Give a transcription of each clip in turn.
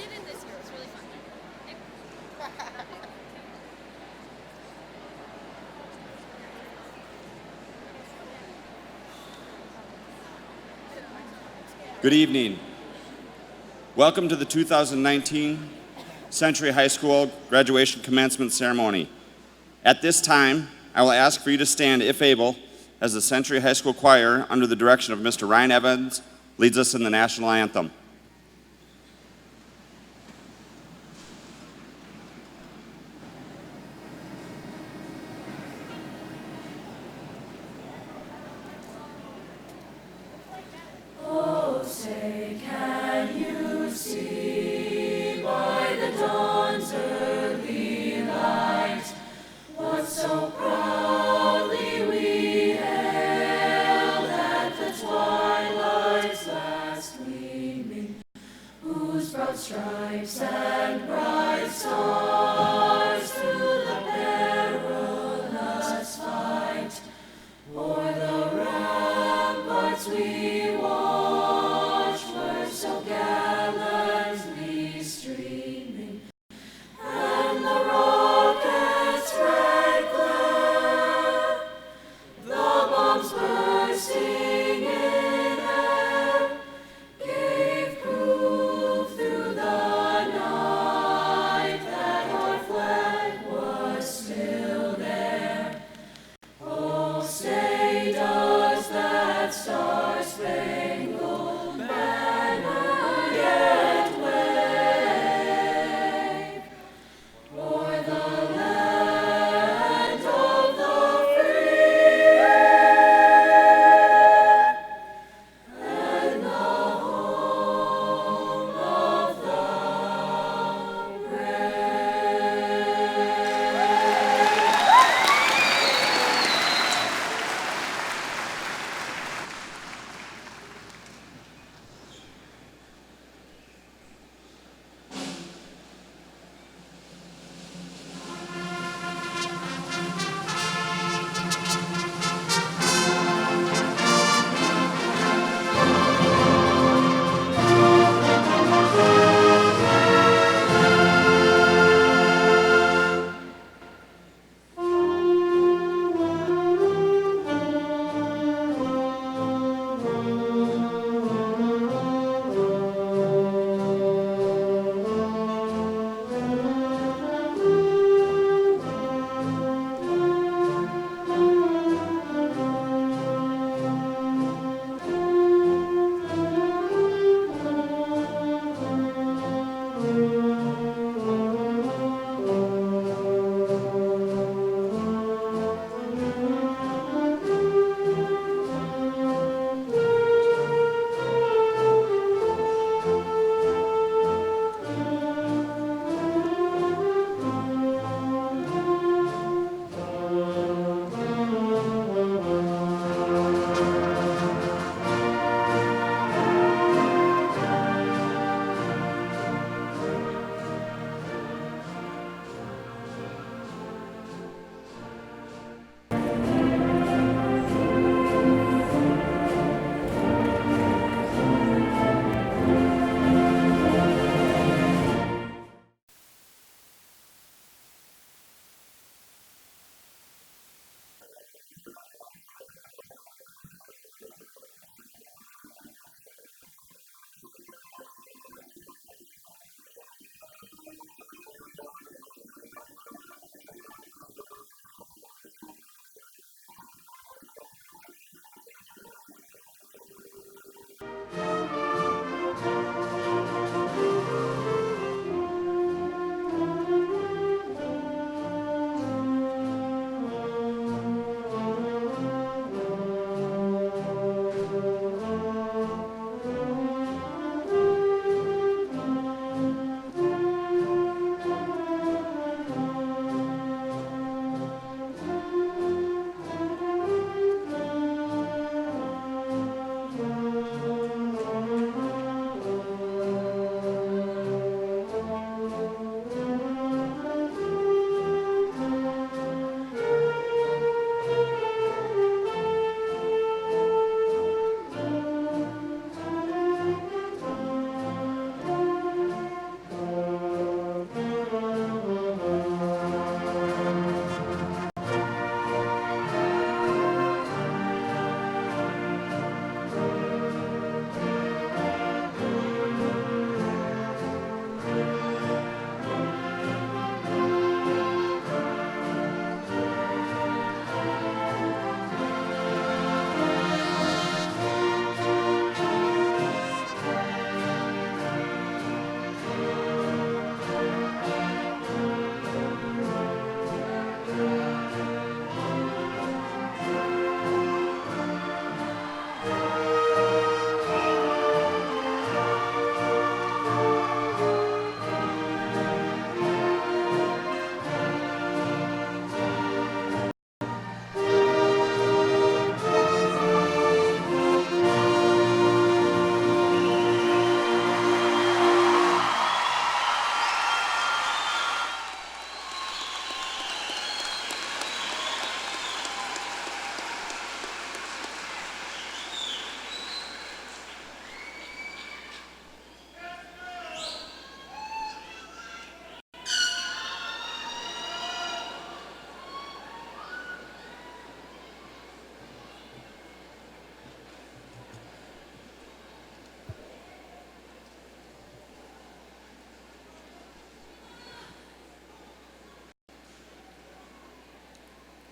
did it this year. It was really fun. Good evening. Welcome to the 2019 Century High School Graduation Commencement Ceremony. At this time, I will ask for you to stand, if able, as the Century High School Choir, under the direction of Mr. Ryan Evans, leads us in the national anthem. Oh, say, can you see by the dawn's early light what so proudly we hailed at the twilight's last gleaming, whose broad stripes and bright stars through the perilous fight o'er the ramparts we watched were so gallantly streaming, and the rocket's red glare, the bombs bursting in air, gave proof through the night that our flag was still there. Oh, say does that star-spangled banner yet wave o'er the land of the free and the home of the brave.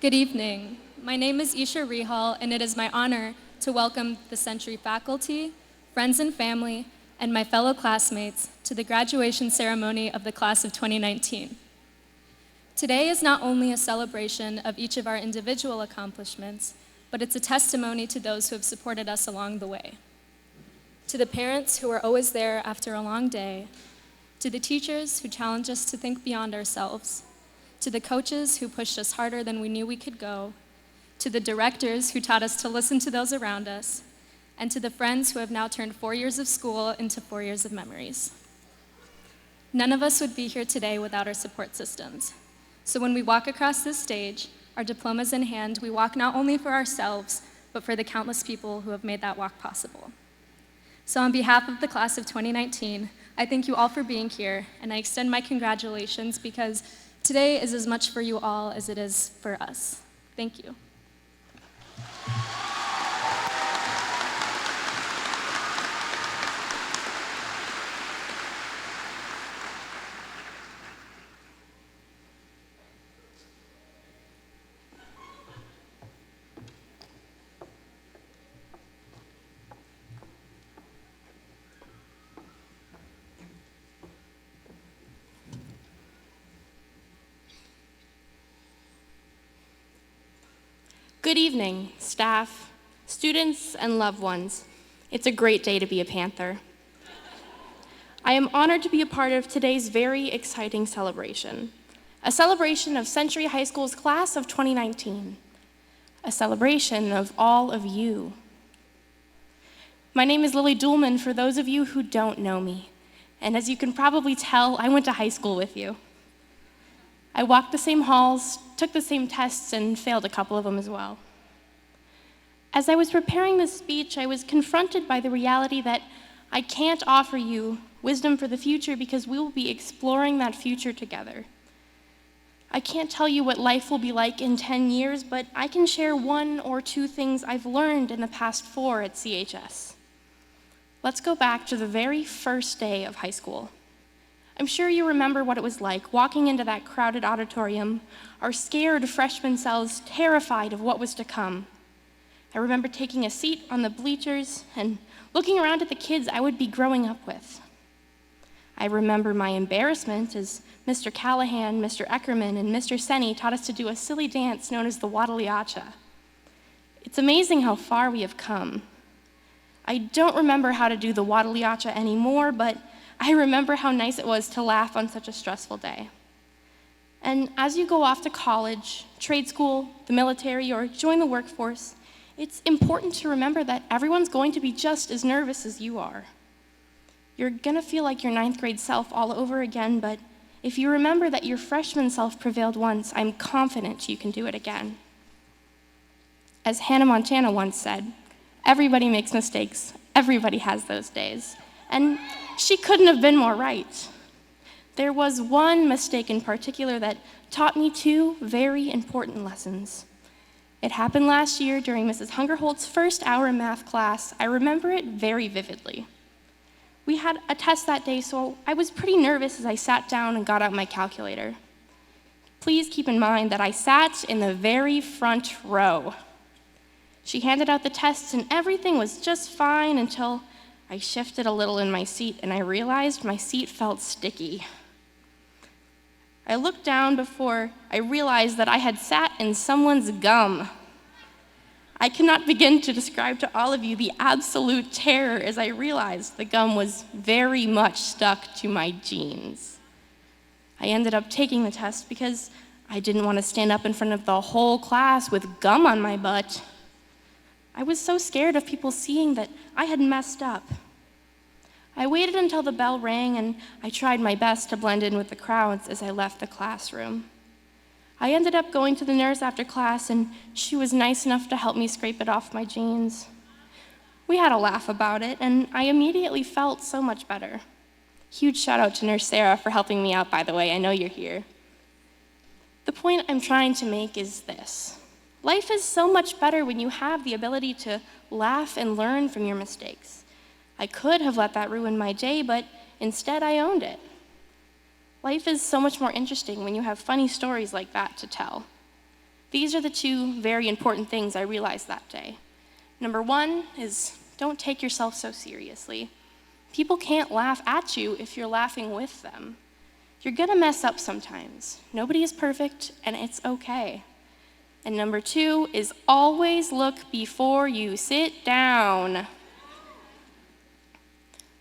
Good evening. My name is Isha Rehal, and it is my honor to welcome the Century faculty, friends and family, and my fellow classmates to the graduation ceremony of the class of 2019. Today is not only a celebration of each of our individual accomplishments, but it's a testimony to those who have supported us along the way. To the parents who are always there after a long day, to the teachers who challenge us to think beyond ourselves, to the coaches who pushed us harder than we knew we could go, to the directors who taught us to listen to those around us, and to the friends who have now turned 4 years of school into 4 years of memories. None of us would be here today without our support systems. So when we walk across this stage, our diplomas in hand, we walk not only for ourselves, but for the countless people who have made that walk possible. So on behalf of the class of 2019, I thank you all for being here, and I extend my congratulations because today is as much for you all as it is for us. Thank you. Good evening, staff, students, and loved ones. It's a great day to be a Panther. I am honored to be a part of today's very exciting celebration, a celebration of Century High School's class of 2019, a celebration of all of you. My name is Lily Duhlman for those of you who don't know me, and as you can probably tell, I went to high school with you. I walked the same halls, took the same tests, and failed a couple of them as well. As I was preparing this speech, I was confronted by the reality that I can't offer you wisdom for the future because we will be exploring that future together. I can't tell you what life will be like in 10 years, but I can share 1 or 2 things I've learned in the past 4 at CHS. Let's go back to the very first day of high school. I'm sure you remember what it was like walking into that crowded auditorium, our scared freshman selves terrified of what was to come. I remember taking a seat on the bleachers and looking around at the kids I would be growing up with. I remember my embarrassment as Mr. Callahan, Mr. Eckerman, and Mr. Senni taught us to do a silly dance known as the Wadaliacha. It's amazing how far we have come. I don't remember how to do the Wadaliacha anymore, but I remember how nice it was to laugh on such a stressful day. And as you go off to college, trade school, the military, or join the workforce, it's important to remember that everyone's going to be just as nervous as you are. You're gonna feel like your 9th grade self all over again, but if you remember that your freshman self prevailed once, I'm confident you can do it again. As Hannah Montana once said, everybody makes mistakes, everybody has those days. And she couldn't have been more right. There was one mistake in particular that taught me 2 very important lessons. It happened last year during Mrs. Hungerholt's first hour math class. I remember it very vividly. We had a test that day, so I was pretty nervous as I sat down and got out my calculator. Please keep in mind that I sat in the very front row. She handed out the tests and everything was just fine until I shifted a little in my seat and I realized my seat felt sticky. I looked down before I realized that I had sat in someone's gum. I cannot begin to describe to all of you the absolute terror as I realized the gum was very much stuck to my jeans. I ended up taking the test because I didn't want to stand up in front of the whole class with gum on my butt. I was so scared of people seeing that I had messed up. I waited until the bell rang and I tried my best to blend in with the crowds as I left the classroom. I ended up going to the nurse after class and she was nice enough to help me scrape it off my jeans. We had a laugh about it and I immediately felt so much better. Huge shout out to Nurse Sarah for helping me out, by the way, I know you're here. The point I'm trying to make is this. Life is so much better when you have the ability to laugh and learn from your mistakes. I could have let that ruin my day, but instead I owned it. Life is so much more interesting when you have funny stories like that to tell. These are the two very important things I realized that day. Number one is don't take yourself so seriously. People can't laugh at you if you're laughing with them. You're gonna mess up sometimes. Nobody is perfect, and it's okay. And number two is always look before you sit down.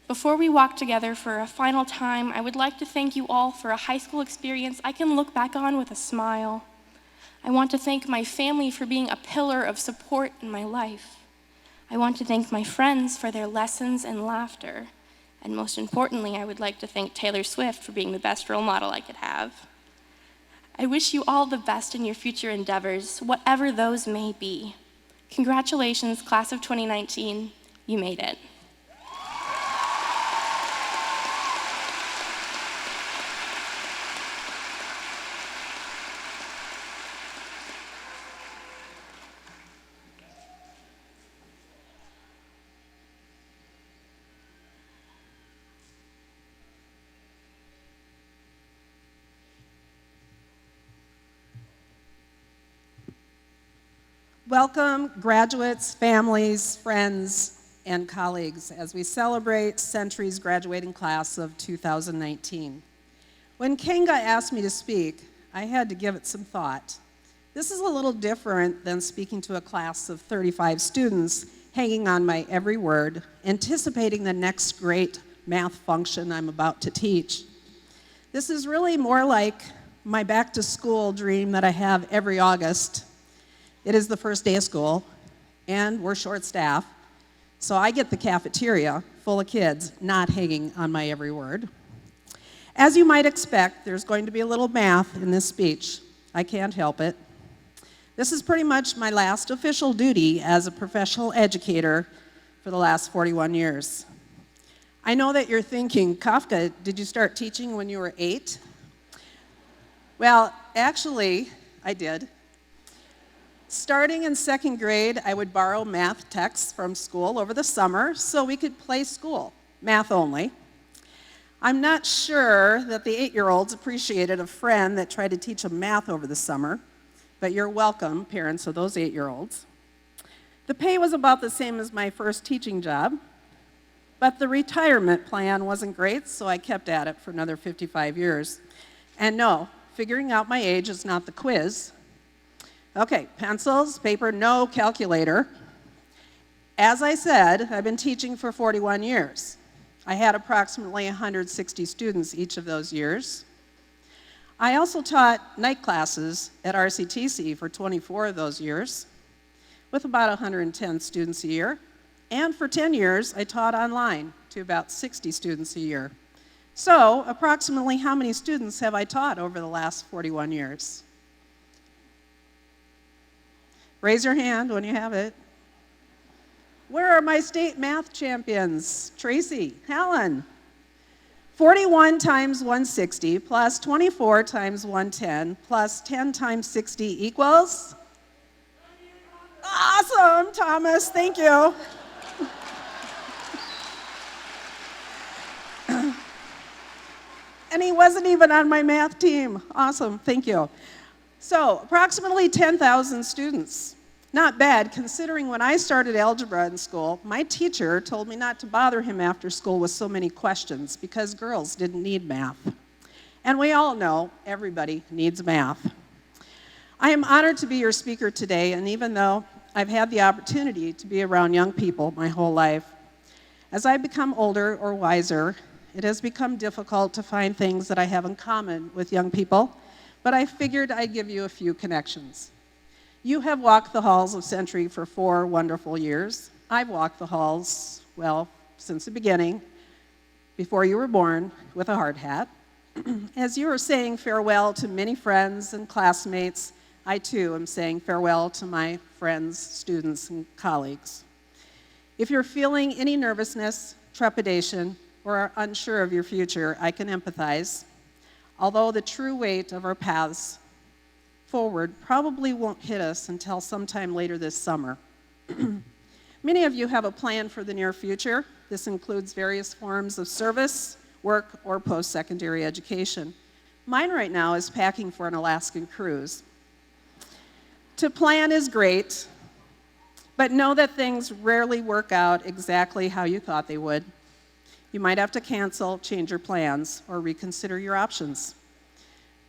Before we walk together for a final time, I would like to thank you all for a high school experience I can look back on with a smile. I want to thank my family for being a pillar of support in my life. I want to thank my friends for their lessons and laughter. And most importantly, I would like to thank Taylor Swift for being the best role model I could have. I wish you all the best in your future endeavors, whatever those may be. Congratulations, class of 2019, you made it. Welcome, graduates, families, friends, and colleagues, as we celebrate Century's graduating class of 2019. When Kanga asked me to speak, I had to give it some thought. This is a little different than speaking to a class of 35 students, hanging on my every word, anticipating the next great math function I'm about to teach. This is really more like my back-to-school dream that I have every August. It is the first day of school, and we're short-staffed, so I get the cafeteria full of kids not hanging on my every word. As you might expect, there's going to be a little math in this speech. I can't help it. This is pretty much my last official duty as a professional educator for the last 41 years. I know that you're thinking, Kafka, did you start teaching when you were 8? Well, actually, I did. Starting in 2nd grade, I would borrow math texts from school over the summer so we could play school, math only. I'm not sure that the 8-year-olds appreciated a friend that tried to teach them math over the summer, but you're welcome, parents of those 8-year-olds. The pay was about the same as my first teaching job, but the retirement plan wasn't great, so I kept at it for another 55 years. And no, figuring out my age is not the quiz. Okay, pencils, paper, no calculator. As I said, I've been teaching for 41 years. I had approximately 160 students each of those years. I also taught night classes at RCTC for 24 of those years, with about 110 students a year. And for 10 years, I taught online to about 60 students a year. So, approximately how many students have I taught over the last 41 years? Raise your hand when you have it. Where are my state math champions? Tracy, Helen. 41 times 160 plus 24 times 110 plus 10 times 60 equals? Awesome, Thomas, thank you. And he wasn't even on my math team. Awesome, thank you. So, approximately 10,000 students. Not bad, considering when I started algebra in school, my teacher told me not to bother him after school with so many questions because girls didn't need math. And we all know everybody needs math. I am honored to be your speaker today, and even though I've had the opportunity to be around young people my whole life, as I become older or wiser, it has become difficult to find things that I have in common with young people, but I figured I'd give you a few connections. You have walked the halls of Century for 4 wonderful years. I've walked the halls, well, since the beginning, before you were born, with a hard hat. As you are saying farewell to many friends and classmates, I too am saying farewell to my friends, students, and colleagues. If you're feeling any nervousness, trepidation, or are unsure of your future, I can empathize. Although the true weight of our paths forward probably won't hit us until sometime later this summer. Many of you have a plan for the near future. This includes various forms of service, work, or post-secondary education. Mine right now is packing for an Alaskan cruise. To plan is great, but know that things rarely work out exactly how you thought they would. You might have to cancel, change your plans, or reconsider your options.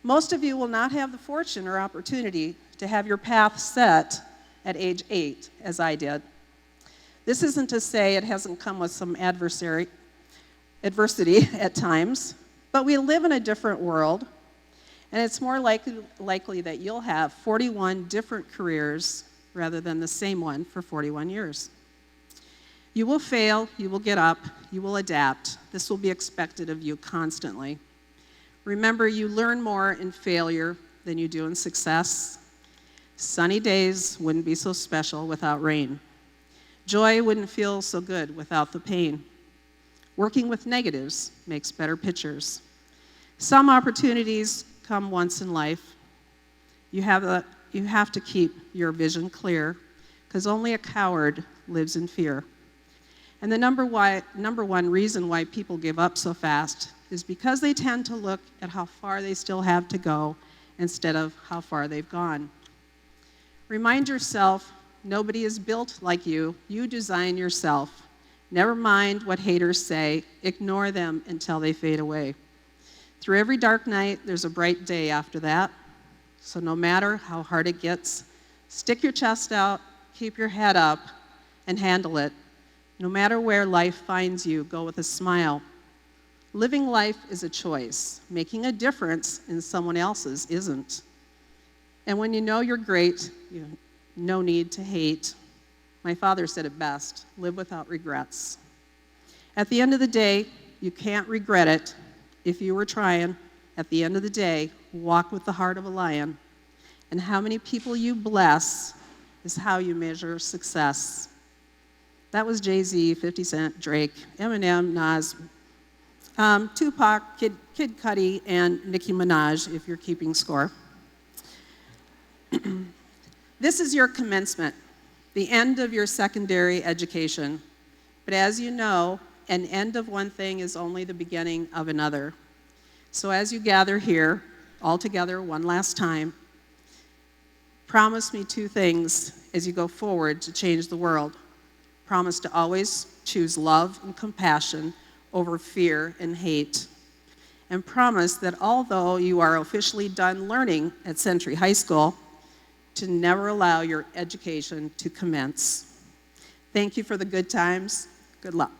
Most of you will not have the fortune or opportunity to have your path set at age 8, as I did. This isn't to say it hasn't come with some adversity at times, but we live in a different world, and it's more likely that you'll have 41 different careers rather than the same one for 41 years. You will fail, you will get up, you will adapt. This will be expected of you constantly. Remember, you learn more in failure than you do in success. Sunny days wouldn't be so special without rain. Joy wouldn't feel so good without the pain. Working with negatives makes better pictures. Some opportunities come once in life. You have to keep your vision clear, because only a coward lives in fear. And the number one reason why people give up so fast is because they tend to look at how far they still have to go instead of how far they've gone. Remind yourself, nobody is built like you. You design yourself. Never mind what haters say. Ignore them until they fade away. Through every dark night, there's a bright day after that. So no matter how hard it gets, stick your chest out, keep your head up, and handle it. No matter where life finds you, go with a smile. Living life is a choice. Making a difference in someone else's isn't. And when you know you're great, no need to hate. My father said it best, live without regrets. At the end of the day, you can't regret it. If you were trying, at the end of the day, walk with the heart of a lion. And how many people you bless is how you measure success. That was Jay-Z, 50 Cent, Drake, Eminem, Nas, Tupac, Kid Cudi, and Nicki Minaj, if you're keeping score. This is your commencement, the end of your secondary education. But as you know, an end of one thing is only the beginning of another. So as you gather here, all together one last time, promise me 2 things as you go forward to change the world. Promise to always choose love and compassion over fear and hate. And promise that although you are officially done learning at Century High School, to never allow your education to commence. Thank you for the good times. Good luck.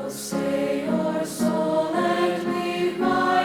Stay your soul and leave my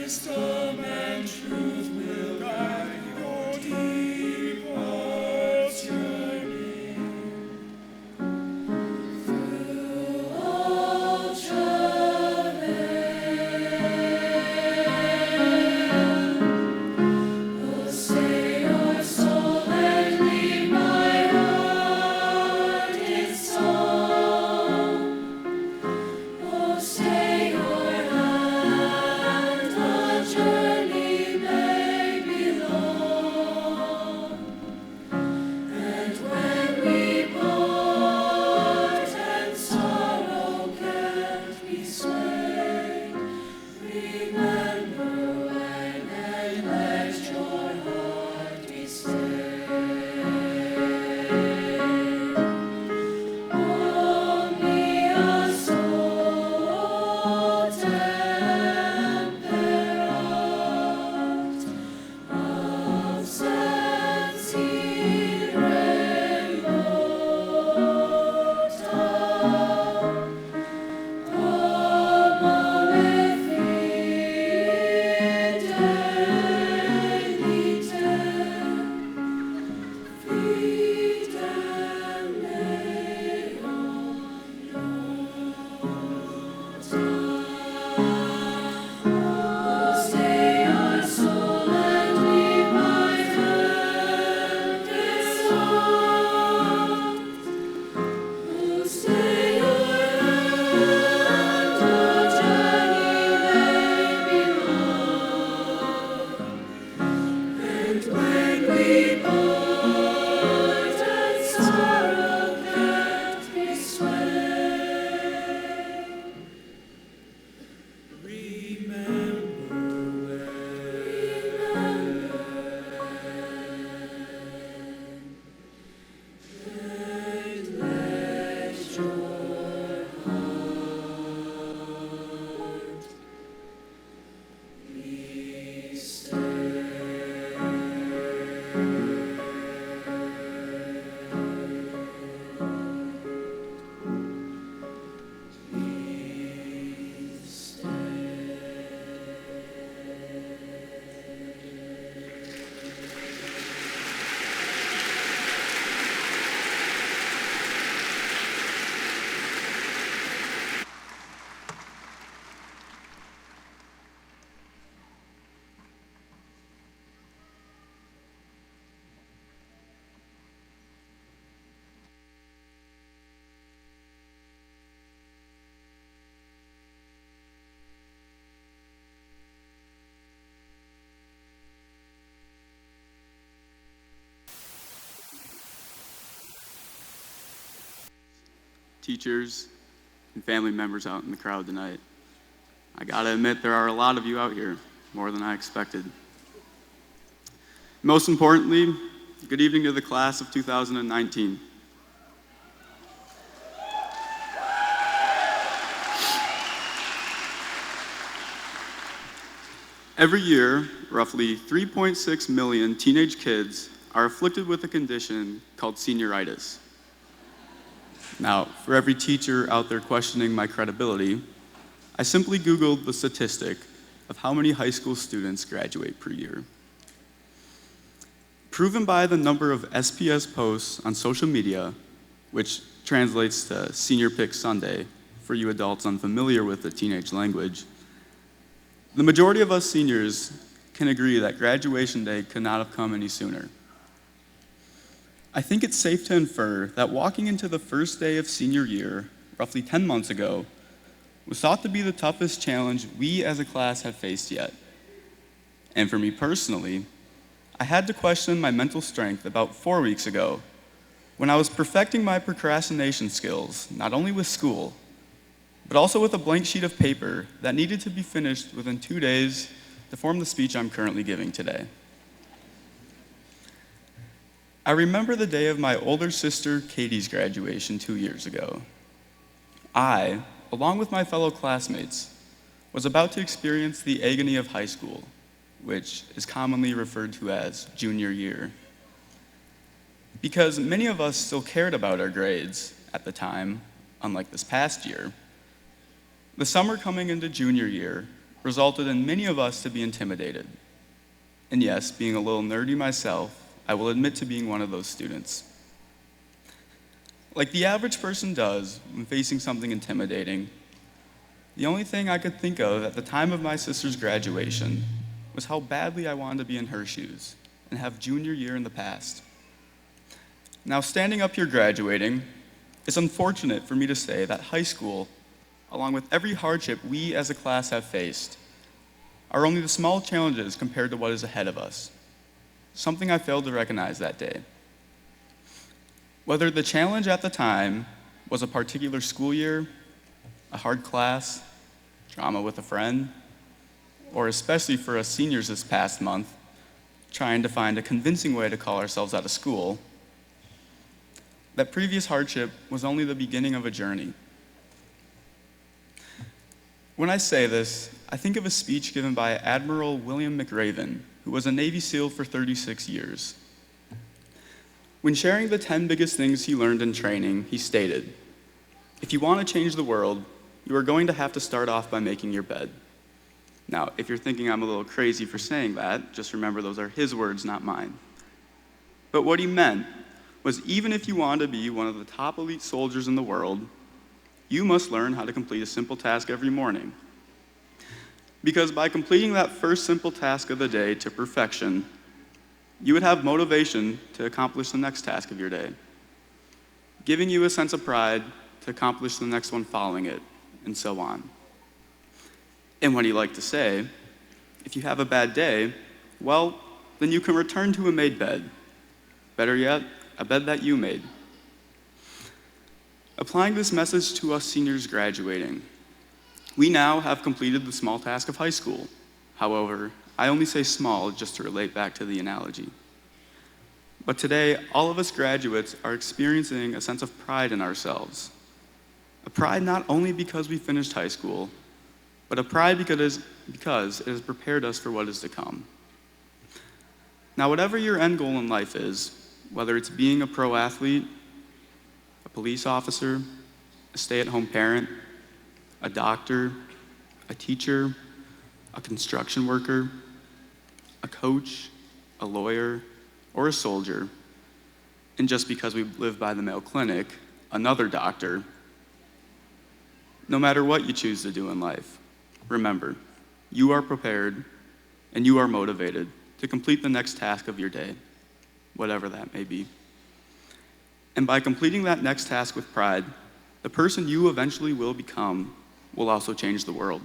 wisdom and truth will guide your deepest journey. Through all travail, oh, stay your soul and lead my heart in song. Oh, stay your hand, the journey may be long. And when we part and sorrow can't be swayed, remember when and let your heart be stayed. Oh, mia soul temperat, of sensi remota, como stay your soul and lead my hand in song. Oh, stay your hand, the journey may be long. And when we part and sorrow can't be swayed, teachers, and family members out in the crowd tonight. I gotta admit, there are a lot of you out here, more than I expected. Most importantly, good evening to the class of 2019. Every year, roughly 3.6 million teenage kids are afflicted with a condition called senioritis. Now, for every teacher out there questioning my credibility, I simply Googled the statistic of how many high school students graduate per year. Proven by the number of SPS posts on social media, which translates to Senior Pick Sunday for you adults unfamiliar with the teenage language, the majority of us seniors can agree that graduation day could not have come any sooner. I think it's safe to infer that walking into the first day of senior year, roughly 10 months ago, was thought to be the toughest challenge we as a class have faced yet. And for me personally, I had to question my mental strength about 4 weeks ago when I was perfecting my procrastination skills, not only with school, but also with a blank sheet of paper that needed to be finished within 2 days to form the speech I'm currently giving today. I remember the day of my older sister Katie's graduation 2 years ago. I, along with my fellow classmates, was about to experience the agony of high school, which is commonly referred to as junior year. Because many of us still cared about our grades at the time, unlike this past year, the summer coming into junior year resulted in many of us to be intimidated. And yes, being a little nerdy myself, I will admit to being one of those students. Like the average person does when facing something intimidating, the only thing I could think of at the time of my sister's graduation was how badly I wanted to be in her shoes and have junior year in the past. Now, standing up here graduating, it's unfortunate for me to say that high school, along with every hardship we as a class have faced, are only the small challenges compared to what is ahead of us, something I failed to recognize that day. Whether the challenge at the time was a particular school year, a hard class, drama with a friend, or especially for us seniors this past month, trying to find a convincing way to call ourselves out of school, that previous hardship was only the beginning of a journey. When I say this, I think of a speech given by Admiral William McRaven, who was a Navy SEAL for 36 years. When sharing the 10 biggest things he learned in training, he stated, "If you want to change the world, you are going to have to start off by making your bed." Now, if you're thinking I'm a little crazy for saying that, just remember those are his words, not mine. But what he meant was even if you want to be one of the top elite soldiers in the world, you must learn how to complete a simple task every morning. Because by completing that first simple task of the day to perfection, you would have motivation to accomplish the next task of your day, giving you a sense of pride to accomplish the next one following it, and so on. And what he liked to say, if you have a bad day, well, then you can return to a made bed. Better yet, a bed that you made. Applying this message to us seniors graduating, we now have completed the small task of high school. However, I only say small just to relate back to the analogy. But today, all of us graduates are experiencing a sense of pride in ourselves. A pride not only because we finished high school, but a pride because it has prepared us for what is to come. Now, whatever your end goal in life is, whether it's being a pro athlete, a police officer, a stay-at-home parent, a doctor, a teacher, a construction worker, a coach, a lawyer, or a soldier, and just because we live by the Mayo Clinic, another doctor, no matter what you choose to do in life, remember, you are prepared and you are motivated to complete the next task of your day, whatever that may be. And by completing that next task with pride, the person you eventually will become will also change the world.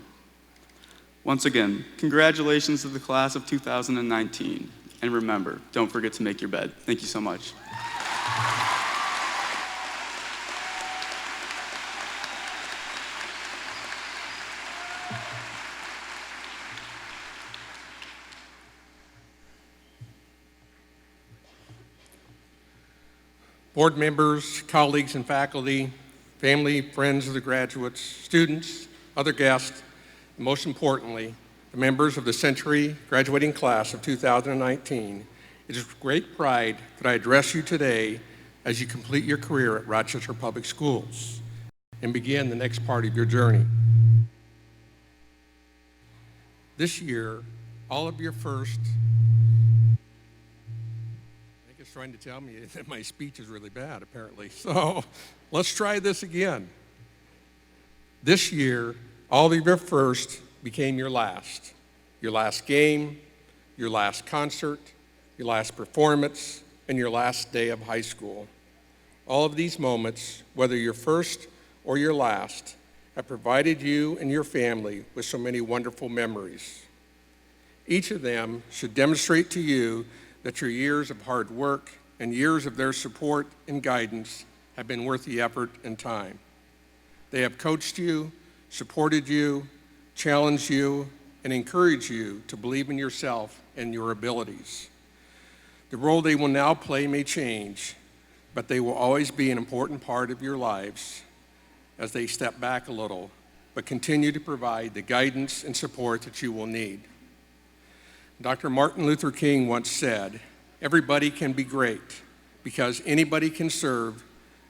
Once again, congratulations to the class of 2019. And remember, don't forget to make your bed. Thank you so much. Board members, colleagues, and faculty, family, friends of the graduates, students, other guests, and most importantly, the members of the Century graduating class of 2019, it is with great pride that I address you today as you complete your career at Rochester Public Schools and begin the next part of your journey. This year, all of your first, I think it's trying to tell me that my speech is really bad, apparently. So let's try this again. This year, all of your first became your last. Your last game, your last concert, your last performance, and your last day of high school. All of these moments, whether your first or your last, have provided you and your family with so many wonderful memories. Each of them should demonstrate to you that your years of hard work and years of their support and guidance have been worth the effort and time. They have coached you, supported you, challenged you, and encouraged you to believe in yourself and your abilities. The role they will now play may change, but they will always be an important part of your lives as they step back a little, but continue to provide the guidance and support that you will need. Dr. Martin Luther King once said, "Everybody can be great because anybody can serve.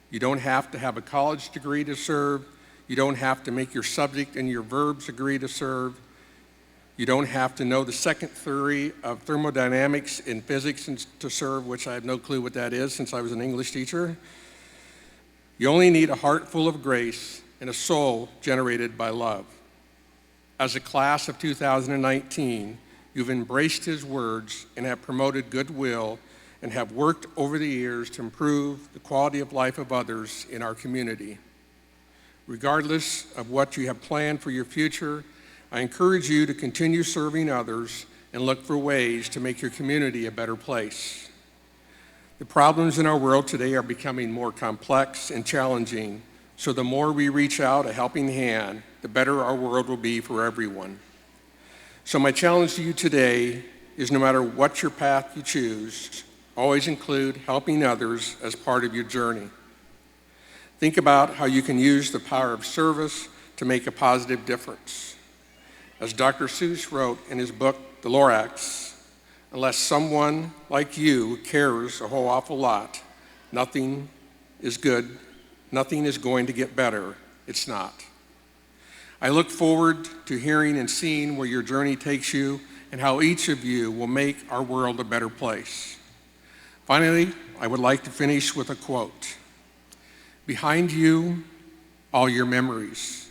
You don't have to have a college degree to serve. You don't have to make your subject and your verbs agree to serve. You don't have to know the second theory of thermodynamics in physics to serve, which I have no clue what that is since I was an English teacher. You only need a heart full of grace and a soul generated by love. As a class of 2019, you've embraced his words and have promoted goodwill and have worked over the years to improve the quality of life of others in our community. Regardless of what you have planned for your future, I encourage you to continue serving others and look for ways to make your community a better place. The problems in our world today are becoming more complex and challenging, so the more we reach out a helping hand, the better our world will be for everyone. So my challenge to you today is no matter what your path you choose, always include helping others as part of your journey. Think about how you can use the power of service to make a positive difference. As Dr. Seuss wrote in his book, The Lorax, unless someone like you cares a whole awful lot, nothing is good, nothing is going to get better. It's not. I look forward to hearing and seeing where your journey takes you and how each of you will make our world a better place. Finally, I would like to finish with a quote. Behind you, all your memories.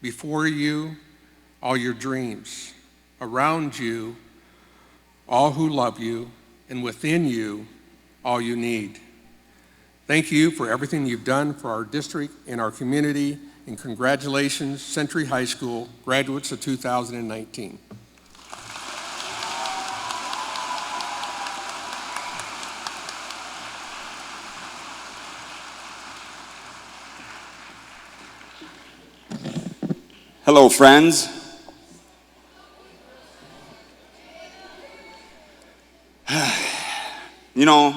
Before you, all your dreams. Around you, all who love you. And within you, all you need. Thank you for everything you've done for our district and our community. And congratulations, Century High School graduates of 2019. Hello, friends. You know,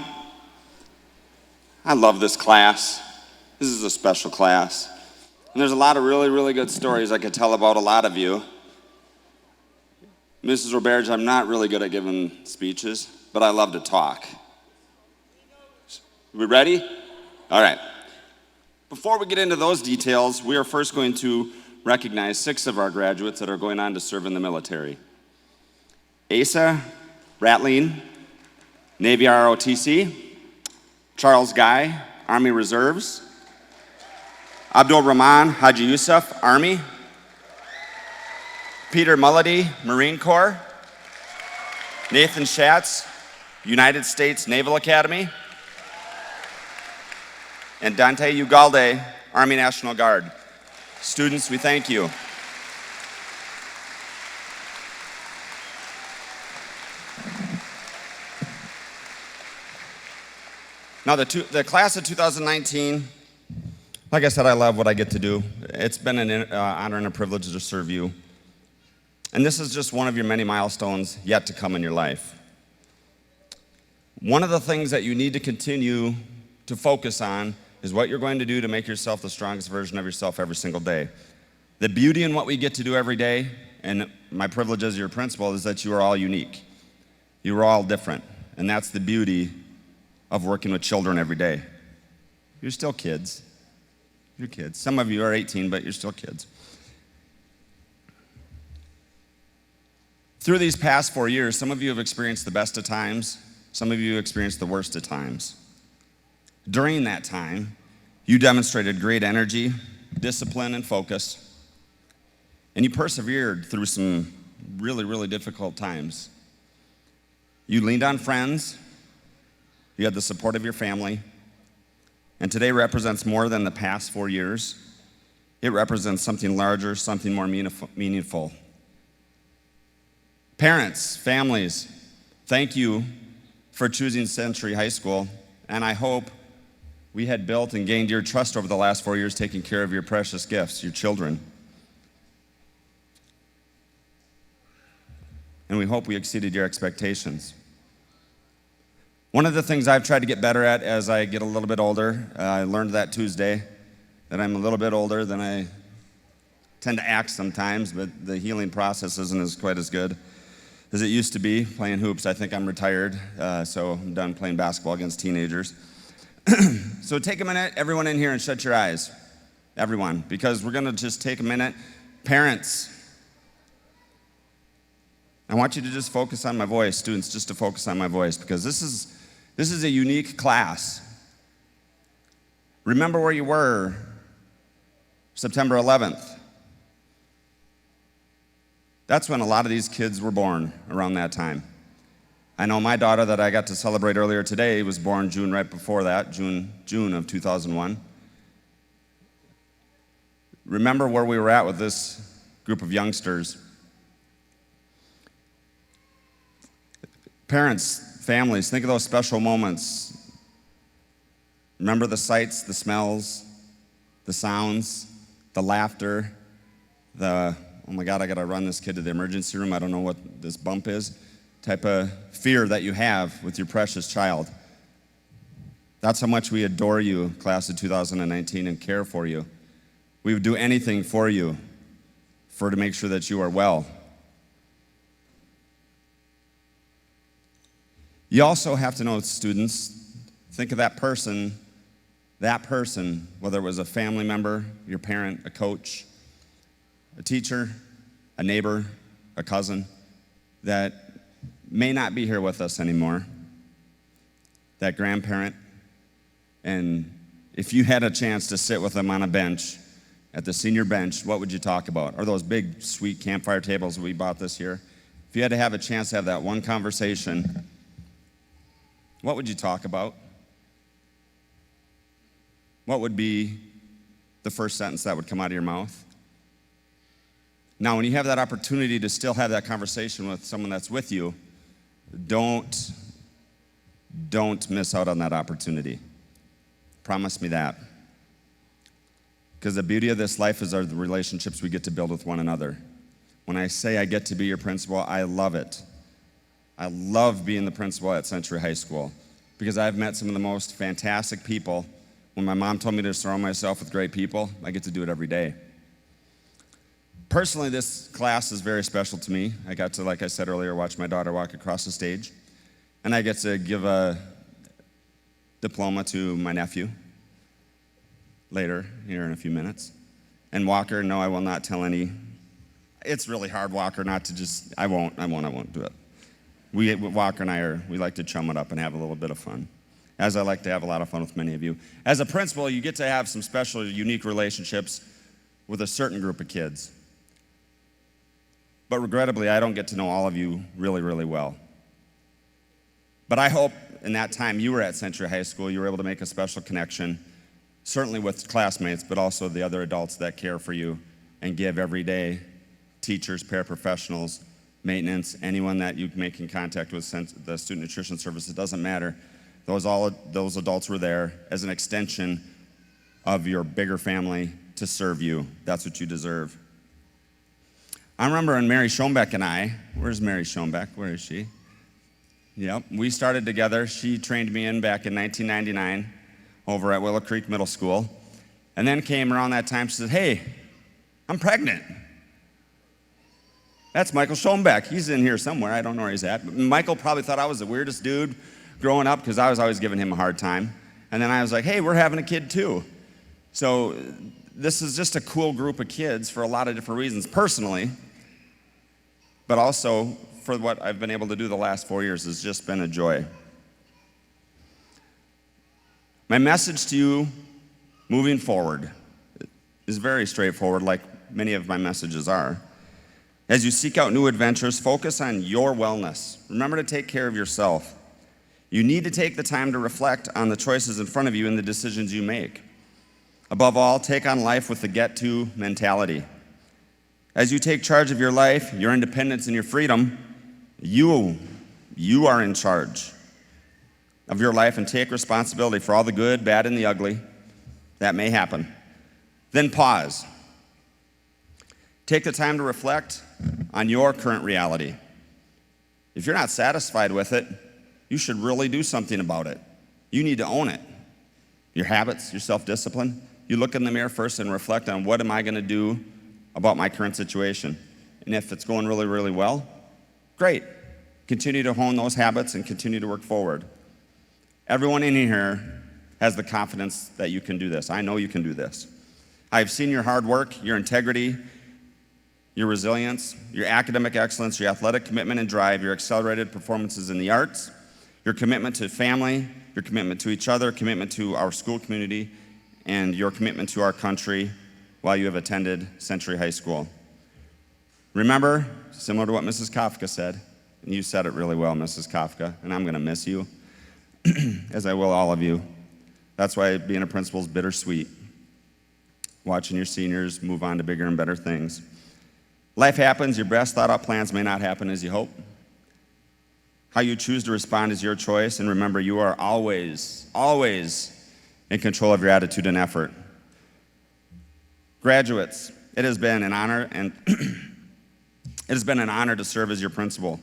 I love this class. This is a special class. And there's a lot of really, really good stories I could tell about a lot of you. Mrs. Roberge, I'm not really good at giving speeches, but I love to talk. We ready? All right. Before we get into those details, we are first going to recognize 6 of our graduates that are going on to serve in the military. Asa Ratline, Navy ROTC. Charles Guy, Army Reserves. Abdul Rahman Haji Yusuf, Army. Peter Mulledy, Marine Corps. Nathan Schatz, United States Naval Academy. And Dante Ugalde, Army National Guard. Students, we thank you. Now, the class of 2019, like I said, I love what I get to do. It's been an honor and a privilege to serve you. And this is just one of your many milestones yet to come in your life. One of the things that you need to continue to focus on is what you're going to do to make yourself the strongest version of yourself every single day. The beauty in what we get to do every day, and my privilege as your principal, is that you are all unique. You are all different, and that's the beauty of working with children every day. You're still kids. You're kids. Some of you are 18, but you're still kids. Through these past 4 years, some of you have experienced the best of times. Some of you have experienced the worst of times. During that time, you demonstrated great energy, discipline, and focus. And you persevered through some really, really difficult times. You leaned on friends. You had the support of your family. And today represents more than the past 4 years. It represents something larger, something more meaningful. Parents, families, thank you for choosing Century High School. And I hope we had built and gained your trust over the last 4 years taking care of your precious gifts, your children. And we hope we exceeded your expectations. One of the things I've tried to get better at as I get a little bit older, I learned that Tuesday, that I'm a little bit older than I tend to act sometimes, but the healing process isn't as quite as good as it used to be playing hoops. I think I'm retired, so I'm done playing basketball against teenagers. So take a minute, everyone in here, and shut your eyes. Everyone, because we're going to just take a minute. Parents, want you to just focus on my voice, students, just to focus on my voice, because this is a unique class. Remember where you were September 11th. That's when a lot of these kids were born, around that time. I know my daughter that I got to celebrate earlier today was born June right before that, June of 2001. Remember where we were at with this group of youngsters. Parents, families, think of those special moments. Remember the sights, the smells, the sounds, the laughter, oh my God, I gotta run this kid to the emergency room, I don't know what this bump is, type of fear that you have with your precious child. That's how much we adore you, class of 2019, and care for you. We would do anything for you to make sure that you are well. You also have to know, students, think of that person, whether it was a family member, your parent, a coach, a teacher, a neighbor, a cousin, that may not be here with us anymore, that grandparent, and if you had a chance to sit with them on a bench, at the senior bench, what would you talk about? Or those big, sweet campfire tables we bought this year? If you had to have a chance to have that one conversation, what would you talk about? What would be the first sentence that would come out of your mouth? Now, when you have that opportunity to still have that conversation with someone that's with you, don't miss out on that opportunity. Promise me that. Because the beauty of this life is the relationships we get to build with one another. When I say I get to be your principal, I love it. I love being the principal at Century High School because I've met some of the most fantastic people. When my mom told me to surround myself with great people, I get to do it every day. Personally, this class is very special to me. I got to, like I said earlier, watch my daughter walk across the stage, and I get to give a diploma to my nephew later, here in a few minutes. And Walker, no, I will not tell any. It's really hard, Walker, not to just, I won't do it. Walker and we like to chum it up and have a little bit of fun, as I like to have a lot of fun with many of you. As a principal, you get to have some special, unique relationships with a certain group of kids. But regrettably, I don't get to know all of you really, really well. But I hope in that time you were at Century High School, you were able to make a special connection, certainly with classmates, but also the other adults that care for you and give every day, teachers, paraprofessionals, maintenance, anyone that you make in contact with the Student Nutrition Service, it doesn't matter. Those adults were there as an extension of your bigger family to serve you. That's what you deserve. I remember when Mary Schoenbeck and I, where's Mary Schoenbeck? Where is she? Yep, we started together. She trained me in back in 1999 over at Willow Creek Middle School. And then came around that time, she said, hey, I'm pregnant. That's Michael Schoenbeck. He's in here somewhere. I don't know where he's at. But Michael probably thought I was the weirdest dude growing up because I was always giving him a hard time. And then I was like, hey, we're having a kid too. So this is just a cool group of kids for a lot of different reasons, personally, but also for what I've been able to do the last 4 years has just been a joy. My message to you moving forward is very straightforward, like many of my messages are. As you seek out new adventures, focus on your wellness. Remember to take care of yourself. You need to take the time to reflect on the choices in front of you and the decisions you make. Above all, take on life with the get-to mentality. As you take charge of your life, your independence, and your freedom, you are in charge of your life and take responsibility for all the good, bad, and the ugly that may happen. Then pause. Take the time to reflect on your current reality. If you're not satisfied with it, you should really do something about it. You need to own it. Your habits, your self-discipline. You look in the mirror first and reflect on what am I going to do about my current situation. And if it's going really, really well, great. Continue to hone those habits and continue to work forward. Everyone in here has the confidence that you can do this. I know you can do this. I've seen your hard work, your integrity, your resilience, your academic excellence, your athletic commitment and drive, your accelerated performances in the arts, your commitment to family, your commitment to each other, commitment to our school community, and your commitment to our country while you have attended Century High School. Remember, similar to what Mrs. Kafka said, and you said it really well, Mrs. Kafka, and I'm going to miss you, as I will all of you. That's why being a principal is bittersweet, watching your seniors move on to bigger and better things. Life happens, your best thought out plans may not happen as you hope. How you choose to respond is your choice, and remember, you are always, always in control of your attitude and effort. Graduates, it has been an honor to serve as your principal.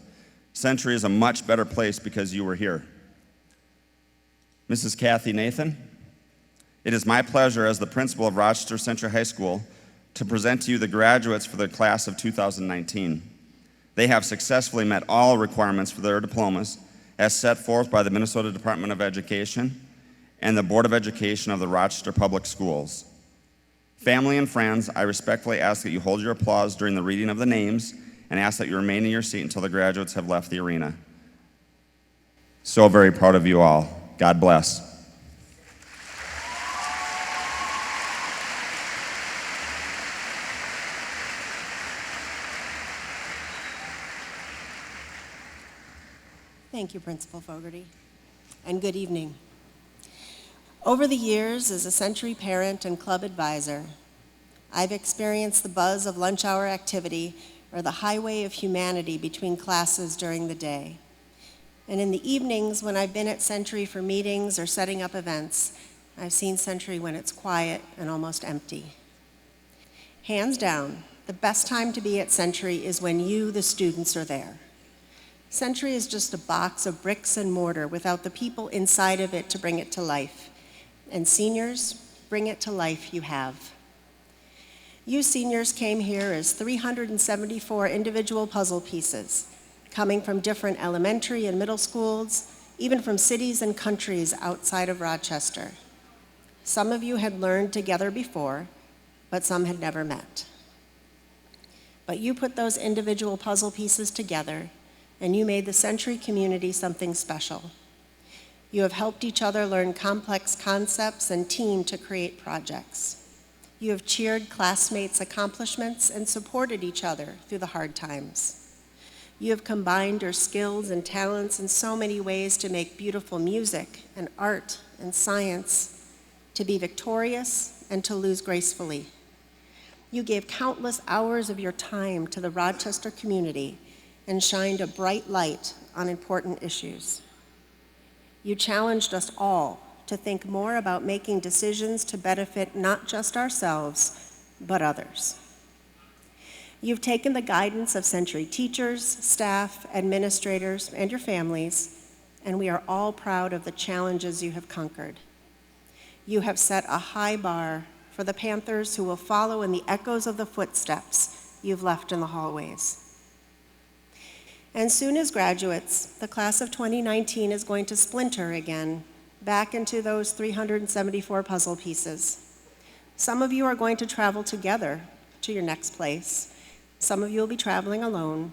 Century is a much better place because you were here. Mrs. Kathy Nathan, it is my pleasure as the principal of Rochester Century High School to present to you the graduates for the class of 2019. They have successfully met all requirements for their diplomas as set forth by the Minnesota Department of Education and the Board of Education of the Rochester Public Schools. Family and friends, I respectfully ask that you hold your applause during the reading of the names and ask that you remain in your seat until the graduates have left the arena. So very proud of you all. God bless. Thank you, Principal Fogarty, and good evening. Over the years, as a Century parent and club advisor, I've experienced the buzz of lunch hour activity or the highway of humanity between classes during the day. And in the evenings, when I've been at Century for meetings or setting up events, I've seen Century when it's quiet and almost empty. Hands down, the best time to be at Century is when you, the students, are there. Century is just a box of bricks and mortar without the people inside of it to bring it to life. And seniors, bring it to life you have. You seniors came here as 374 individual puzzle pieces, coming from different elementary and middle schools, even from cities and countries outside of Rochester. Some of you had learned together before, but some had never met. But you put those individual puzzle pieces together, and you made the Century community something special. You have helped each other learn complex concepts and team to create projects. You have cheered classmates' accomplishments and supported each other through the hard times. You have combined your skills and talents in so many ways to make beautiful music and art and science, to be victorious and to lose gracefully. You gave countless hours of your time to the Rochester community and shined a bright light on important issues. You challenged us all to think more about making decisions to benefit not just ourselves, but others. You've taken the guidance of Century teachers, staff, administrators, and your families, and we are all proud of the challenges you have conquered. You have set a high bar for the Panthers who will follow in the echoes of the footsteps you've left in the hallways. And soon as graduates, the class of 2019 is going to splinter again, back into those 374 puzzle pieces. Some of you are going to travel together to your next place. Some of you will be traveling alone.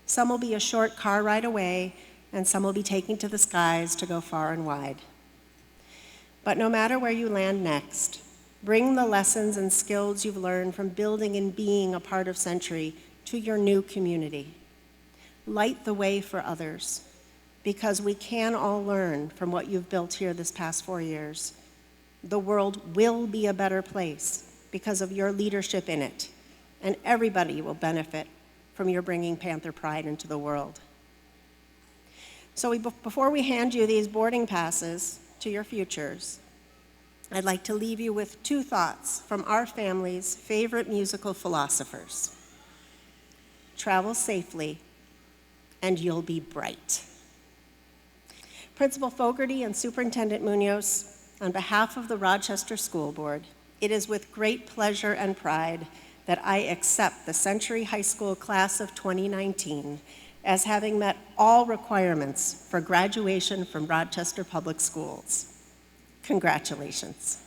Some will be a short car ride away, and some will be taking to the skies to go far and wide. But no matter where you land next, bring the lessons and skills you've learned from building and being a part of Century to your new community. Light the way for others, because we can all learn from what you've built here this past 4 years. The world will be a better place because of your leadership in it, and everybody will benefit from your bringing Panther pride into the world. So before we hand you these boarding passes to your futures, I'd like to leave you with 2 thoughts from our family's favorite musical philosophers. Travel safely, and you'll be bright. Principal Fogarty and Superintendent Munoz, on behalf of the Rochester School Board, it is with great pleasure and pride that I accept the Century High School class of 2019 as having met all requirements for graduation from Rochester Public Schools. Congratulations.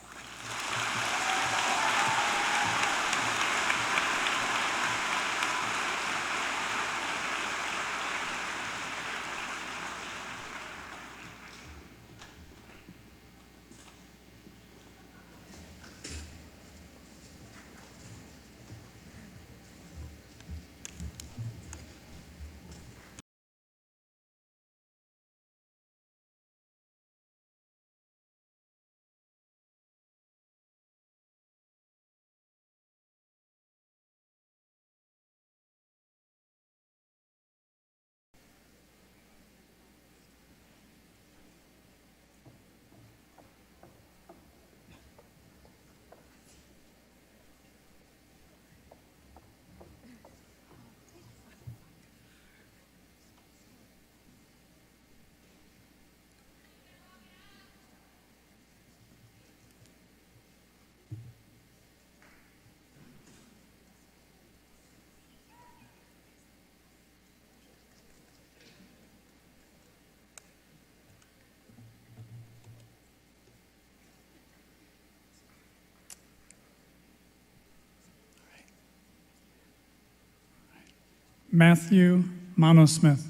Matthew Monosmith.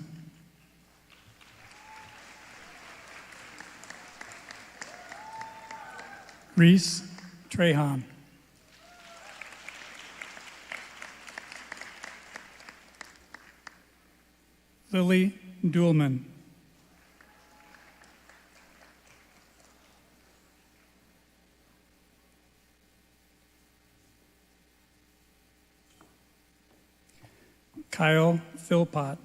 Reese Trahan. Lily Duhlman. Kyle Philpott.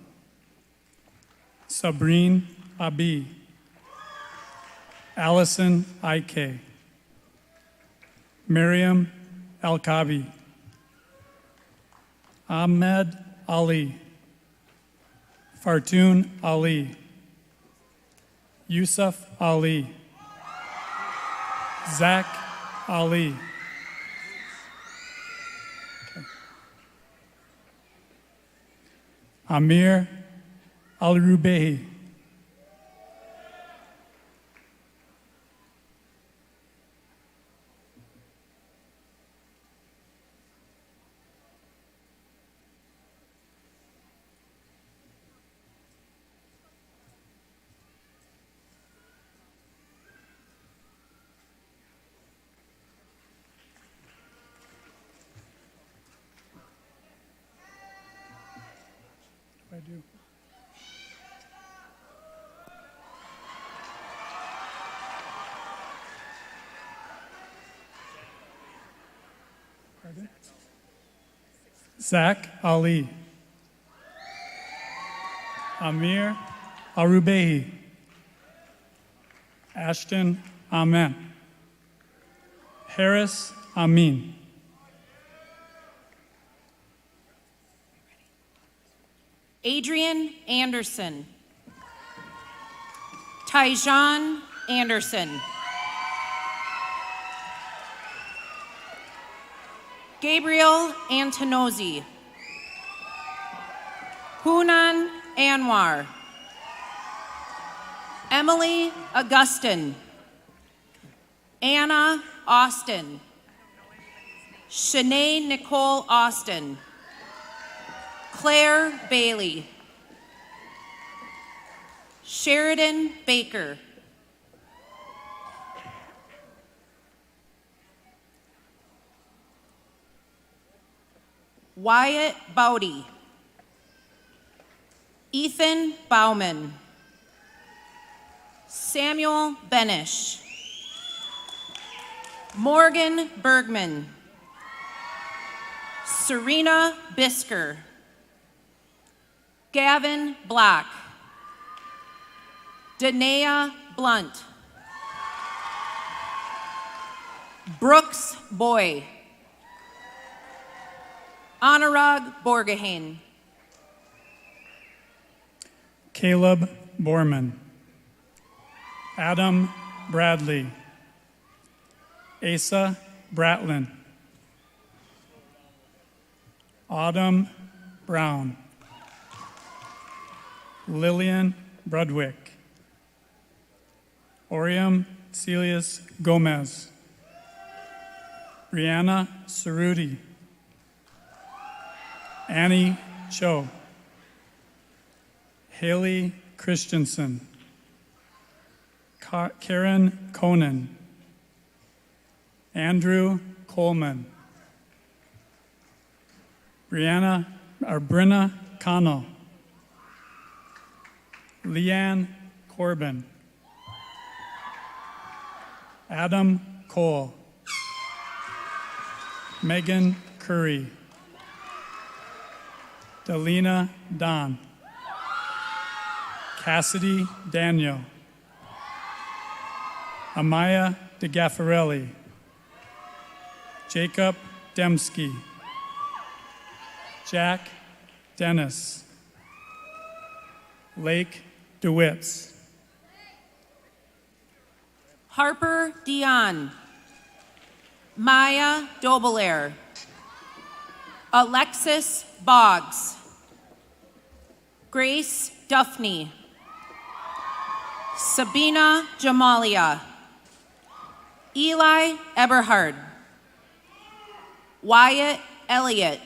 Sabrine Abi. Allison Ike. Miriam Alkabi. Ahmed Ali. Fartoon Ali. Yusuf Ali. Zach Ali. Amir Al-Rubehi. I do. Pardon? Zach Ali. Amir Arubehi. Ashton Amen. Harris Amin. Adrian Anderson. Tyjon Anderson. Gabriel Antonozzi. Hunan Anwar. Emily Augustin. Anna Austin. Shanae Nicole Austin. Claire Bailey. Sheridan Baker. Wyatt Bowdy. Ethan Bauman. Samuel Benish. Morgan Bergman. Serena Bisker. Gavin Black. Danae Blunt. Brooks Boy. Anurag Borgohain. Caleb Borman. Adam Bradley. Asa Bratlin. Autumn Brown. Lillian Brudwick. Orium Celius Gomez. Brianna Cerruti. Annie Cho. Haley Christensen. Karen Conan. Andrew Coleman. Brenna Connell. Leanne Corbin. Adam Cole. Megan Curry. Delina Don. Cassidy Daniel. Amaya DeGaffarelli. Jacob Dembski. Jack Dennis. Lake DeWitts. Harper Dion. Maya Dobelair. Alexis Boggs. Grace Duffney. Sabina Jamalia. Eli Eberhard. Wyatt Elliott.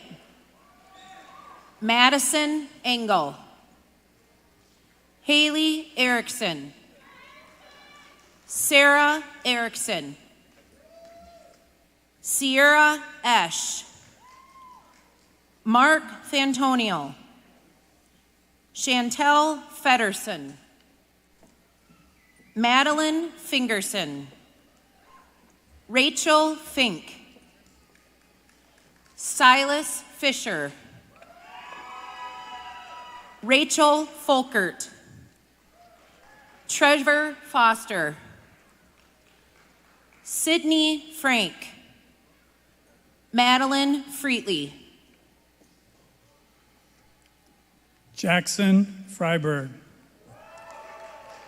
Madison Engel. Haley Erickson. Sarah Erickson. Sierra Esch. Mark Fantonio. Chantel Fedderson. Madeline Fingerson. Rachel Fink. Silas Fisher. Rachel Folkert. Trevor Foster. Sydney Frank. Madeline Freetley. Jackson Freiberg.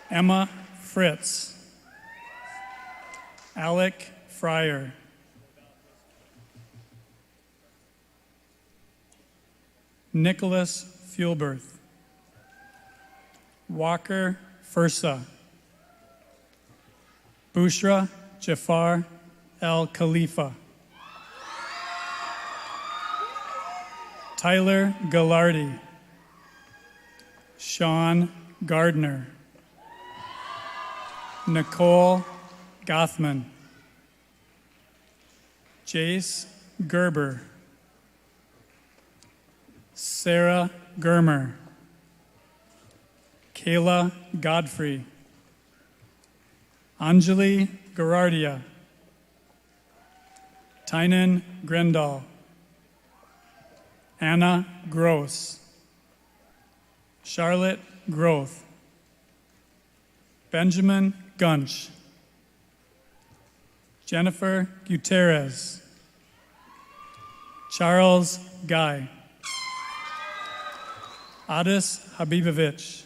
Emma Fritz. Alec Fryer. Nicholas Fuelberth. Walker Fursa. Bushra Jafar El Khalifa. Tyler Gallardi. Sean Gardner. Nicole Gothman. Jace Gerber. Sarah Germer. Kayla Godfrey. Anjali Garardia. Tynan Grendal. Anna Gross. Charlotte Groth. Benjamin Gunch. Jennifer Gutierrez. Charles Guy. Adis Habibovich.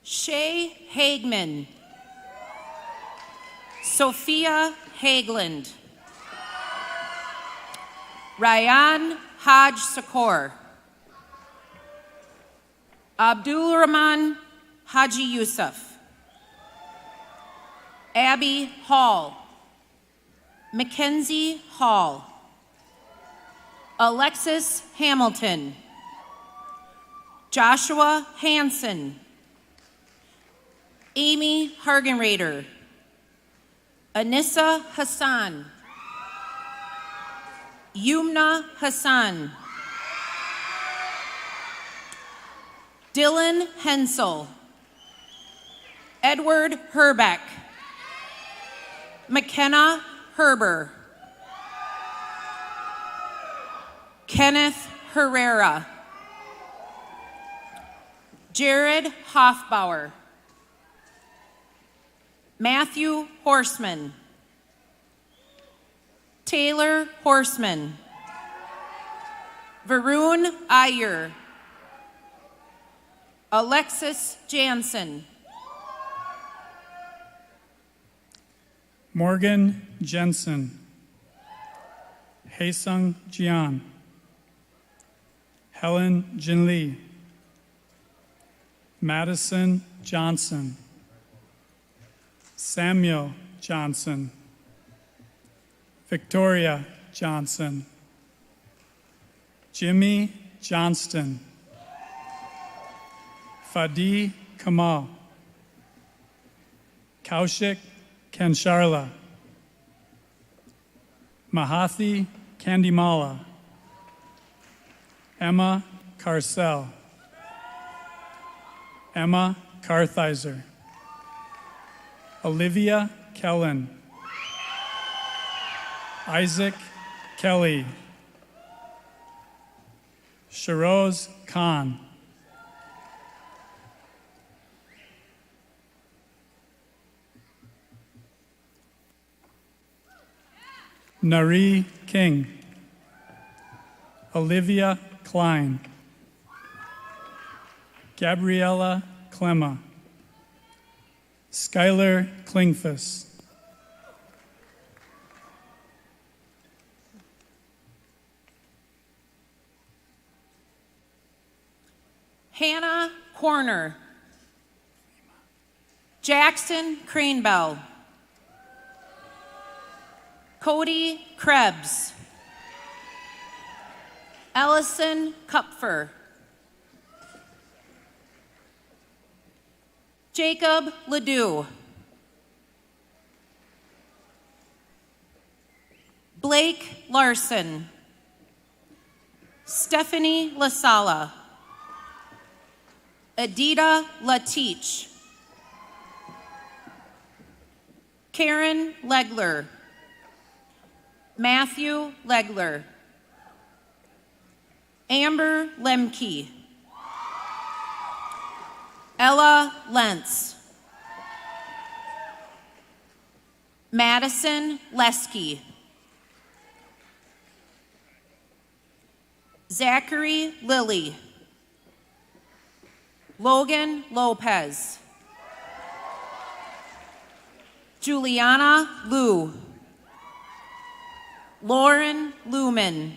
Shay Hagman. Sophia Haglund. Ryan Haj Sakor. Abdul Rahman Haji Yusuf. Abby Hall. Mackenzie Hall. Alexis Hamilton. Joshua Hansen. Amy Hargenrader. Anissa Hassan. Yumna Hassan. Dylan Hensel. Edward Herbeck. McKenna Herber. Kenneth Herrera. Jared Hoffbauer. Matthew Horseman. Taylor Horseman. Varun Iyer. Alexis Jansen. Morgan Jensen. Haesung Jian. Helen Jinli. Madison Johnson. Samuel Johnson. Victoria Johnson. Jimmy Johnston. Fadi Kamal. Kaushik Kansharla. Mahathi Kandimala. Emma Carcel. Emma Kartheiser. Olivia Kellen. Isaac Kelly. Shiroz Khan. Nari King. Olivia Klein. Gabriella Clemma. Skylar Klingfus. Hannah Corner. Jackson Cranebell. Cody Krebs. Ellison Kupfer. Jacob Ledoux. Blake Larson. Stephanie Lasala. Adita Latich. Karen Legler. Matthew Legler. Amber Lemke. Ella Lentz. Madison Lesky. Zachary Lilly. Logan Lopez. Juliana Liu. Lauren Lumen.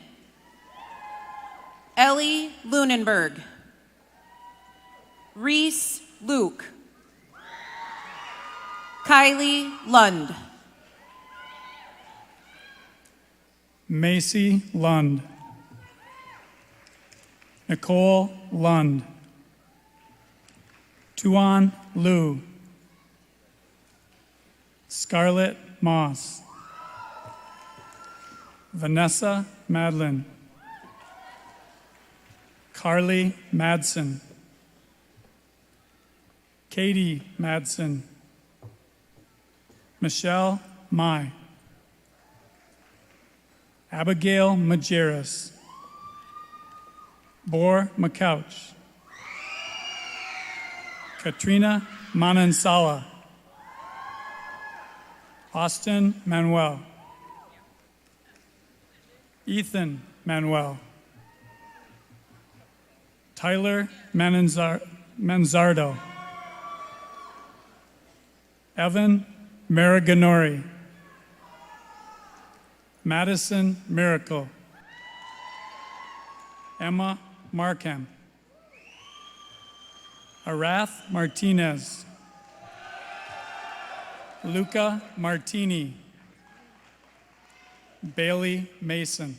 Ellie Lunenberg. Reese Luke. Kylie Lund. Macy Lund. Nicole Lund. Tuan Liu. Scarlett Moss. Vanessa Madlin. Carly Madsen. Katie Madsen. Michelle Mai. Abigail Majerus. Bor McCouch. Katrina Manansala. Austin Manuel. Ethan Manuel. Tyler Manzardo. Evan Maraganori. Madison Miracle. Emma Markham. Arath Martinez. Luca Martini. Bailey Mason.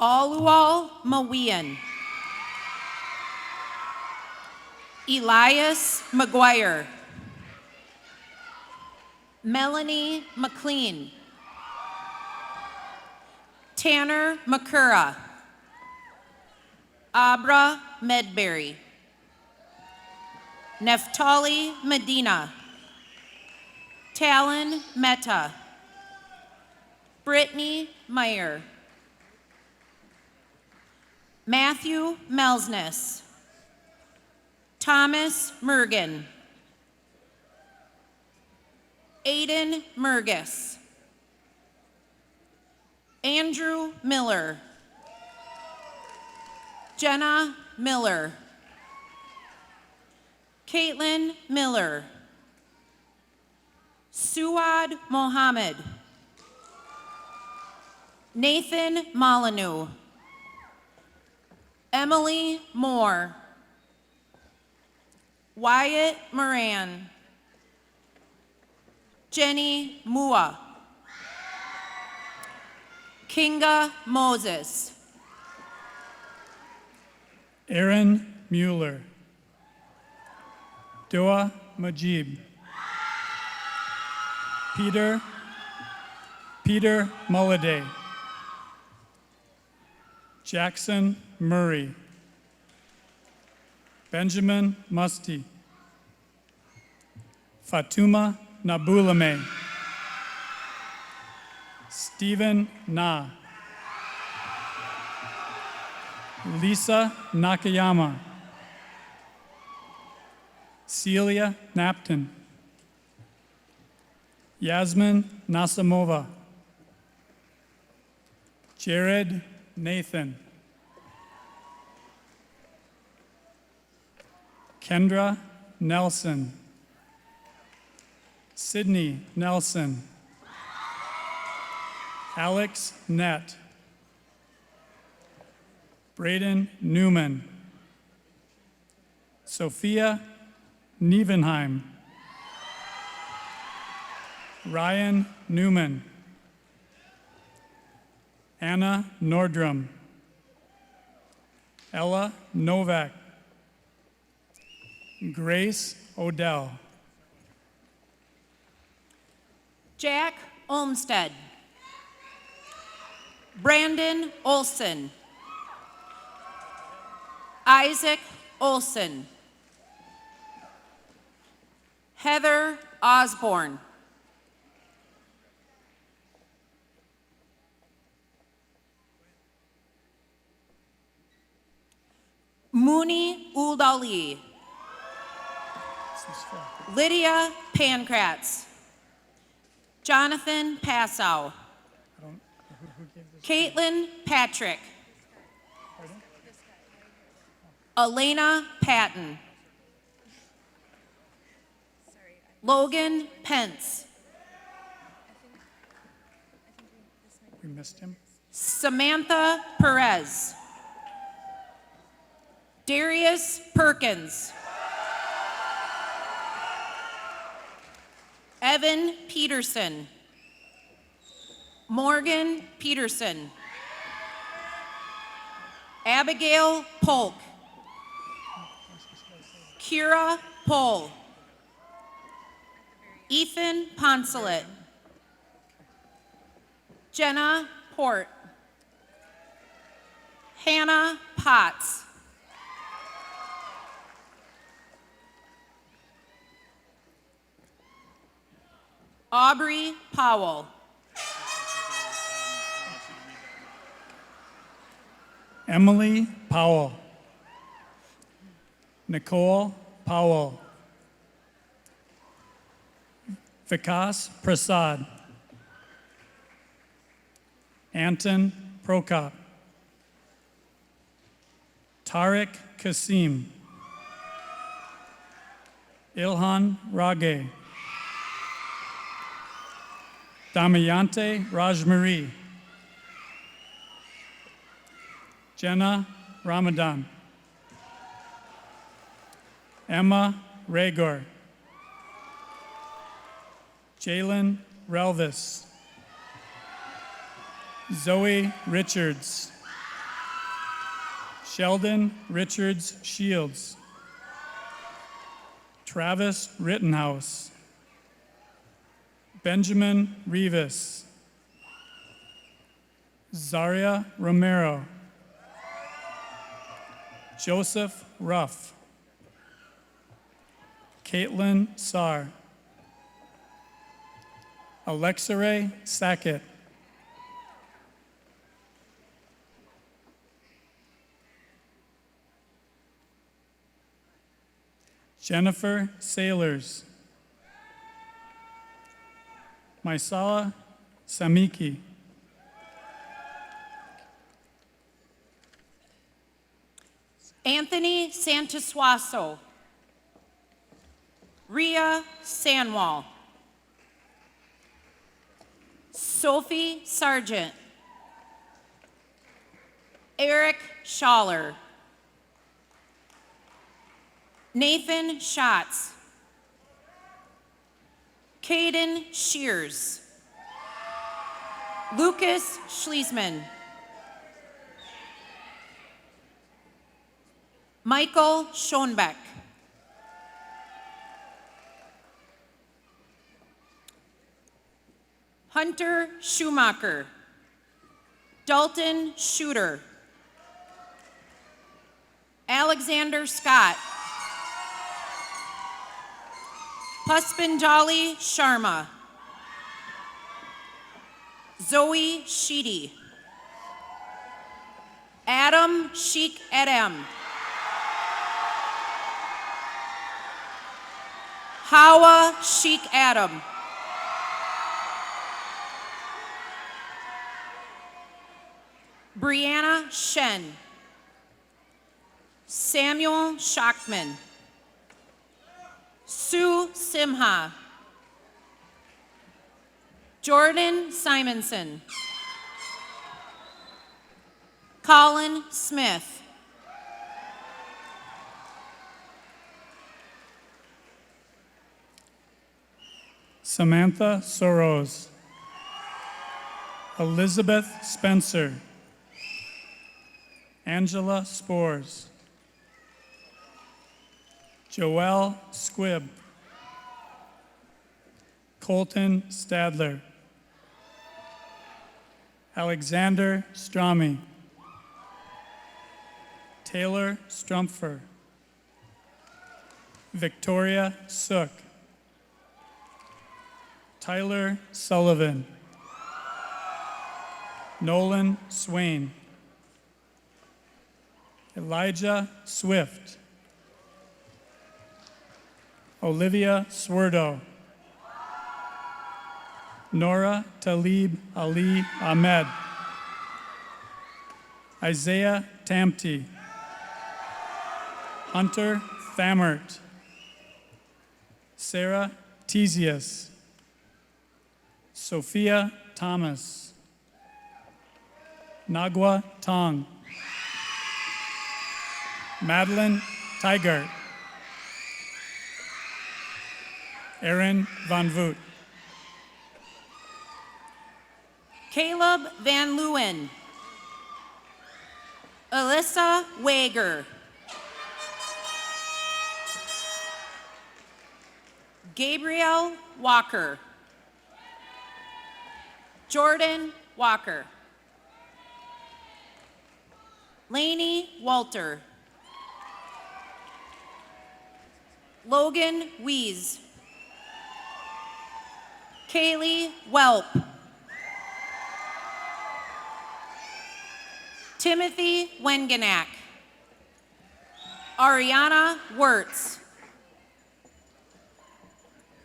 Oluwal Mawian. Elias McGuire. Melanie McLean. Tanner McCurra. Abra Medberry. Neftali Medina. Talon Mehta. Brittany Meyer. Matthew Melsness. Thomas Mergen. Aiden Mergus. Andrew Miller. Jenna Miller. Caitlin Miller. Suad Mohammed. Nathan Molyneux. Emily Moore. Wyatt Moran. Jenny Mua. Kinga Moses. Aaron Mueller. Dua Majib. Peter Mulliday. Jackson Murray. Benjamin Musty. Fatuma Nabulame. Stephen Na. Lisa Nakayama. Celia Napton. Yasmin Nasamova. Jared Nathan. Kendra Nelson. Sydney Nelson. Alex Nett. Braden Newman. Sophia Nievenheim. Ryan Newman. Anna Nordrum, Ella Novak, Grace Odell, Jack Olmsted. Brandon Olson. Isaac Olson. Heather Osborne. Mooney Uldali. Lydia Pankratz. Jonathan Passow. Caitlin Patrick. Elena Patton. Logan Pence. we missed him. Samantha Perez. Darius Perkins. Evan Peterson. Morgan Peterson. Abigail Polk. Kira Pohl. Ethan Poncelet. Jenna Port. Hannah Potts. Aubrey Powell. Emily Powell. Nicole Powell. Vikas Prasad. Anton Prokop. Tariq Kasim. Ilhan Rage. Damayanti Rajmarie. Jenna Ramadan. Emma Ragor. Jalen Relvis. Zoe Richards. Sheldon Richards Shields. Travis Rittenhouse. Benjamin Rivas. Zaria Romero. Joseph Ruff. Caitlin Sarr. Alexaray Sackett. Jennifer Sailors. Maisala Samiki. Anthony Santosuaso. Ria Sanwall. Sophie Sargent. Eric Schaller. Nathan Schatz. Caden Shears. Lucas Schliesman. Michael Schoenbeck. Hunter Schumacher. Dalton Shooter. Alexander Scott. Puspanjali Sharma. Zoe Sheedy. Adam Sheikh Edem. Hawa Sheikh Adam. Brianna Shen. Samuel Schachman. Sue Simha. Jordan Simonson. Colin Smith. Samantha Soros. Elizabeth Spencer, Angela Spores, Joelle Squibb, Colton Stadler, Alexander Strami, Taylor Strumpfer, Victoria Sook, Tyler Sullivan, Nolan Swain, Elijah Swift, Olivia Swerdo, Nora Talib Ali Ahmed, Isaiah Tamti, Hunter Thamert, Sarah Tesius, Sophia Thomas, Nagwa Tong, Madeline Tigert, Aaron Van Voot, Caleb Van Leeuwen. Alyssa Wager. Gabriel Walker. Jordan Walker. Lainey Walter. Logan Wees. Kaylee Welp. Timothy Wengenack. Ariana Wirtz.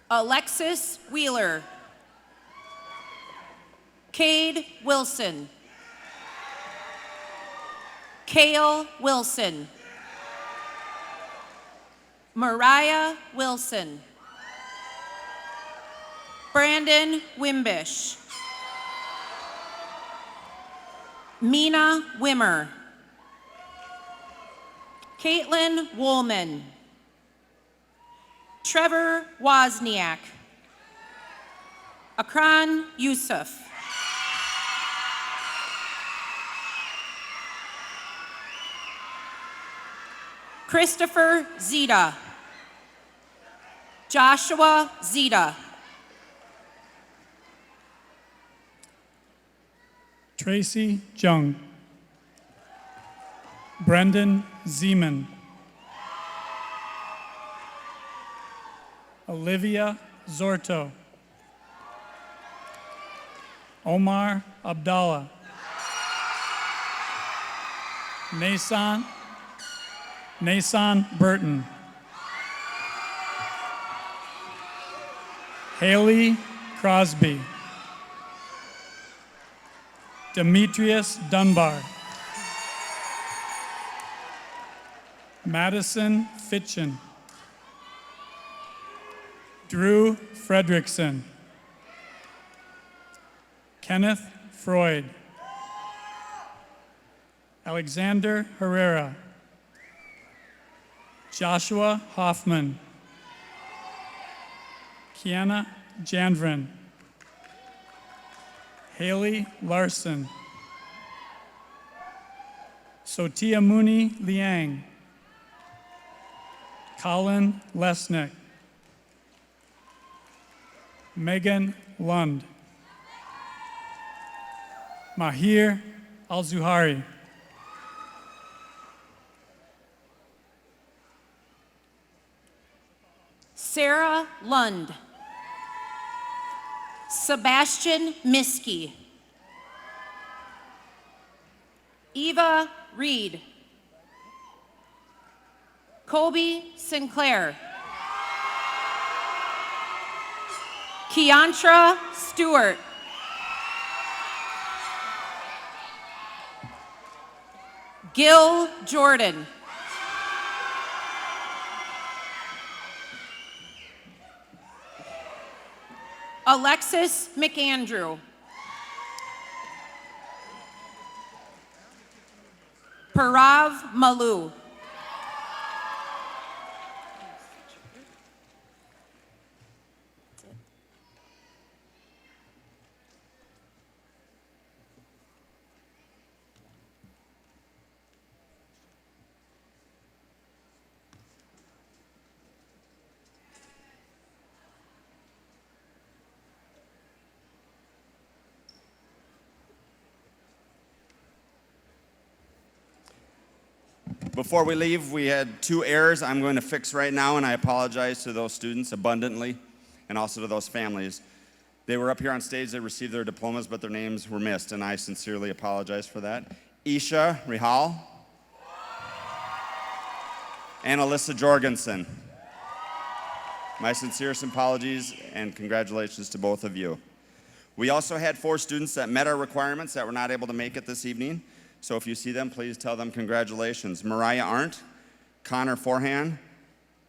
Alexis Wheeler. Cade Wilson. Kale Wilson. Mariah Wilson. Brandon Wimbish. Mina Wimmer. Caitlin Woolman. Trevor Wozniak. Akran Yusuf. Christopher Zita. Joshua Zita. Tracy Jung, Brendan Zeman, Olivia Zorto, Omar Abdallah, Nason Burton, Haley Crosby, Demetrius Dunbar, Madison Fitchen, Drew Fredrickson, Kenneth Freud, Alexander Herrera, Joshua Hoffman, Kiana Janvrin, Haley Larson, Sotia Mooney Liang, Colin Lesnick, Megan Lund, Mahir Al-Zuhari, Sarah Lund. Sebastian Miskey. Eva Reed. Colby Sinclair. Keontra Stewart. Gil Jordan. Alexis McAndrew. Parav Malu. Before we leave, we had 2 errors I'm going to fix right now, and I apologize to those students abundantly and also to those families. They were up here on stage, they received their diplomas, but their names were missed, and I sincerely apologize for that. Isha Rihal and Alyssa Jorgensen. My sincerest apologies and congratulations to both of you. We also had 4 students that met our requirements that were not able to make it this evening. So if you see them, please tell them congratulations. Mariah Arndt, Connor Forhan,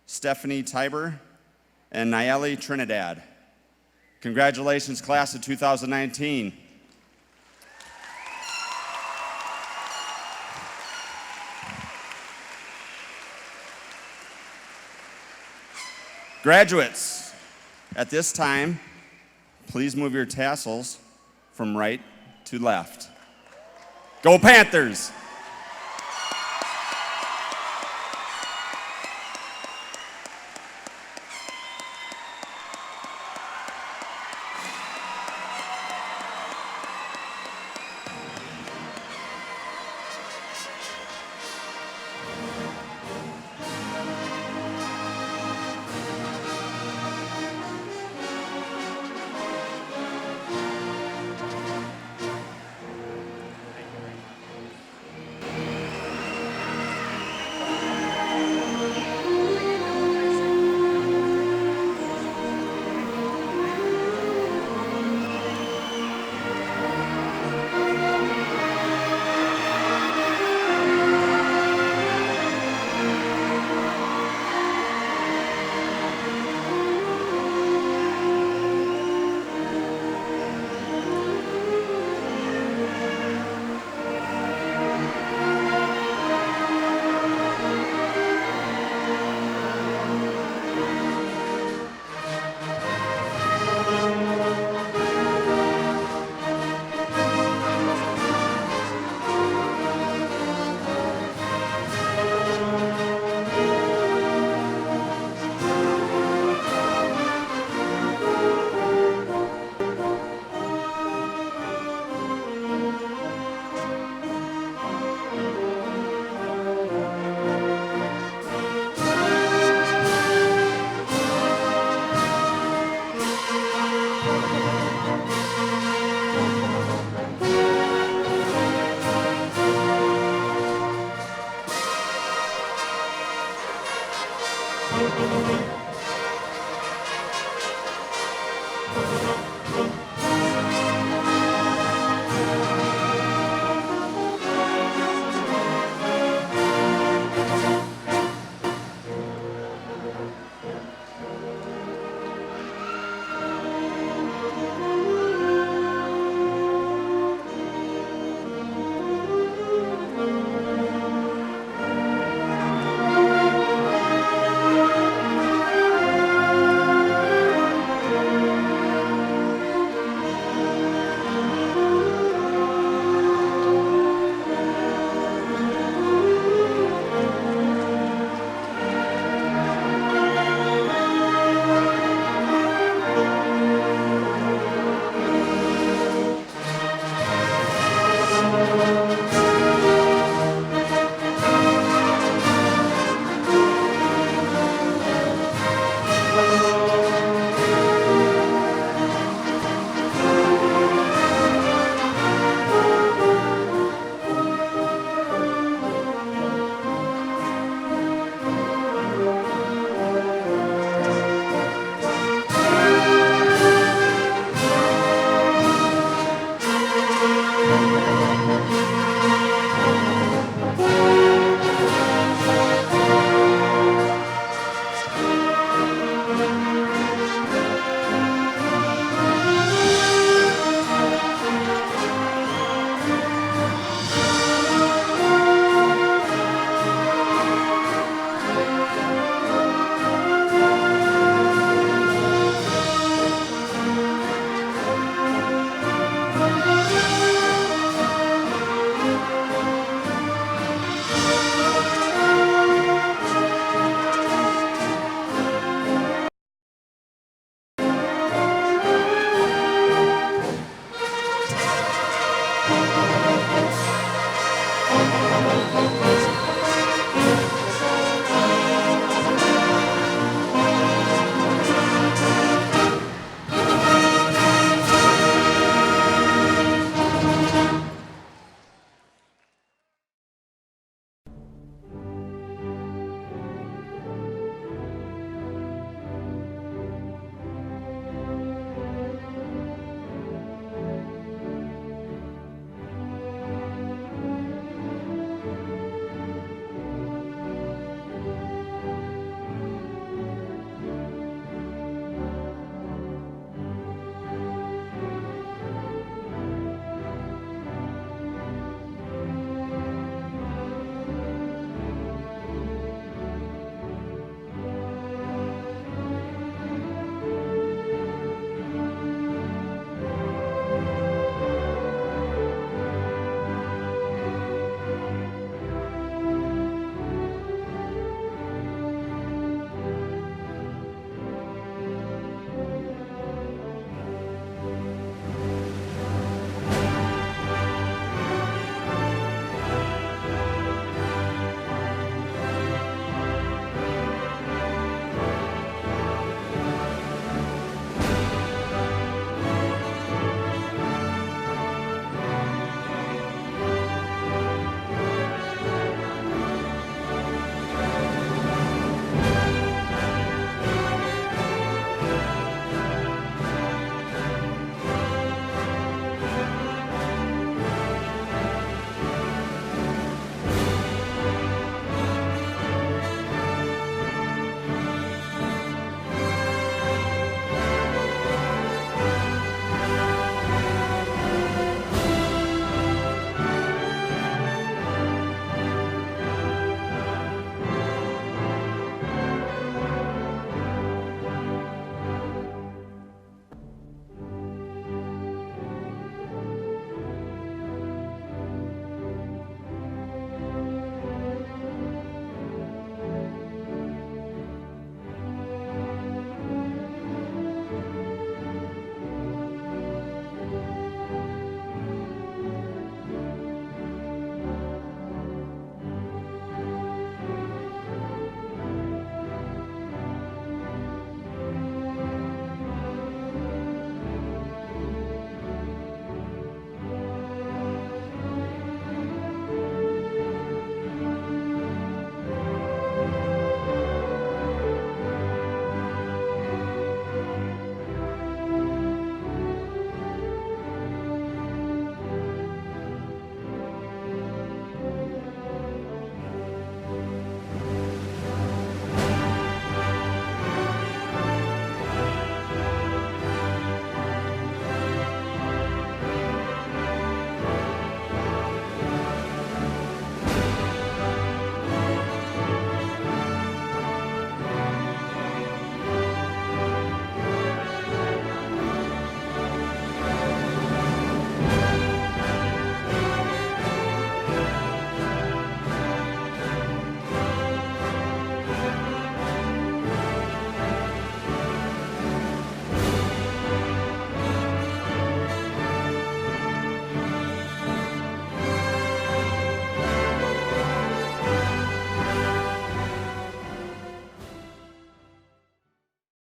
Stephanie Tiber, and Nayeli Trinidad. Congratulations, class of 2019. Graduates, at this time, please move your tassels from right to left. Go Panthers!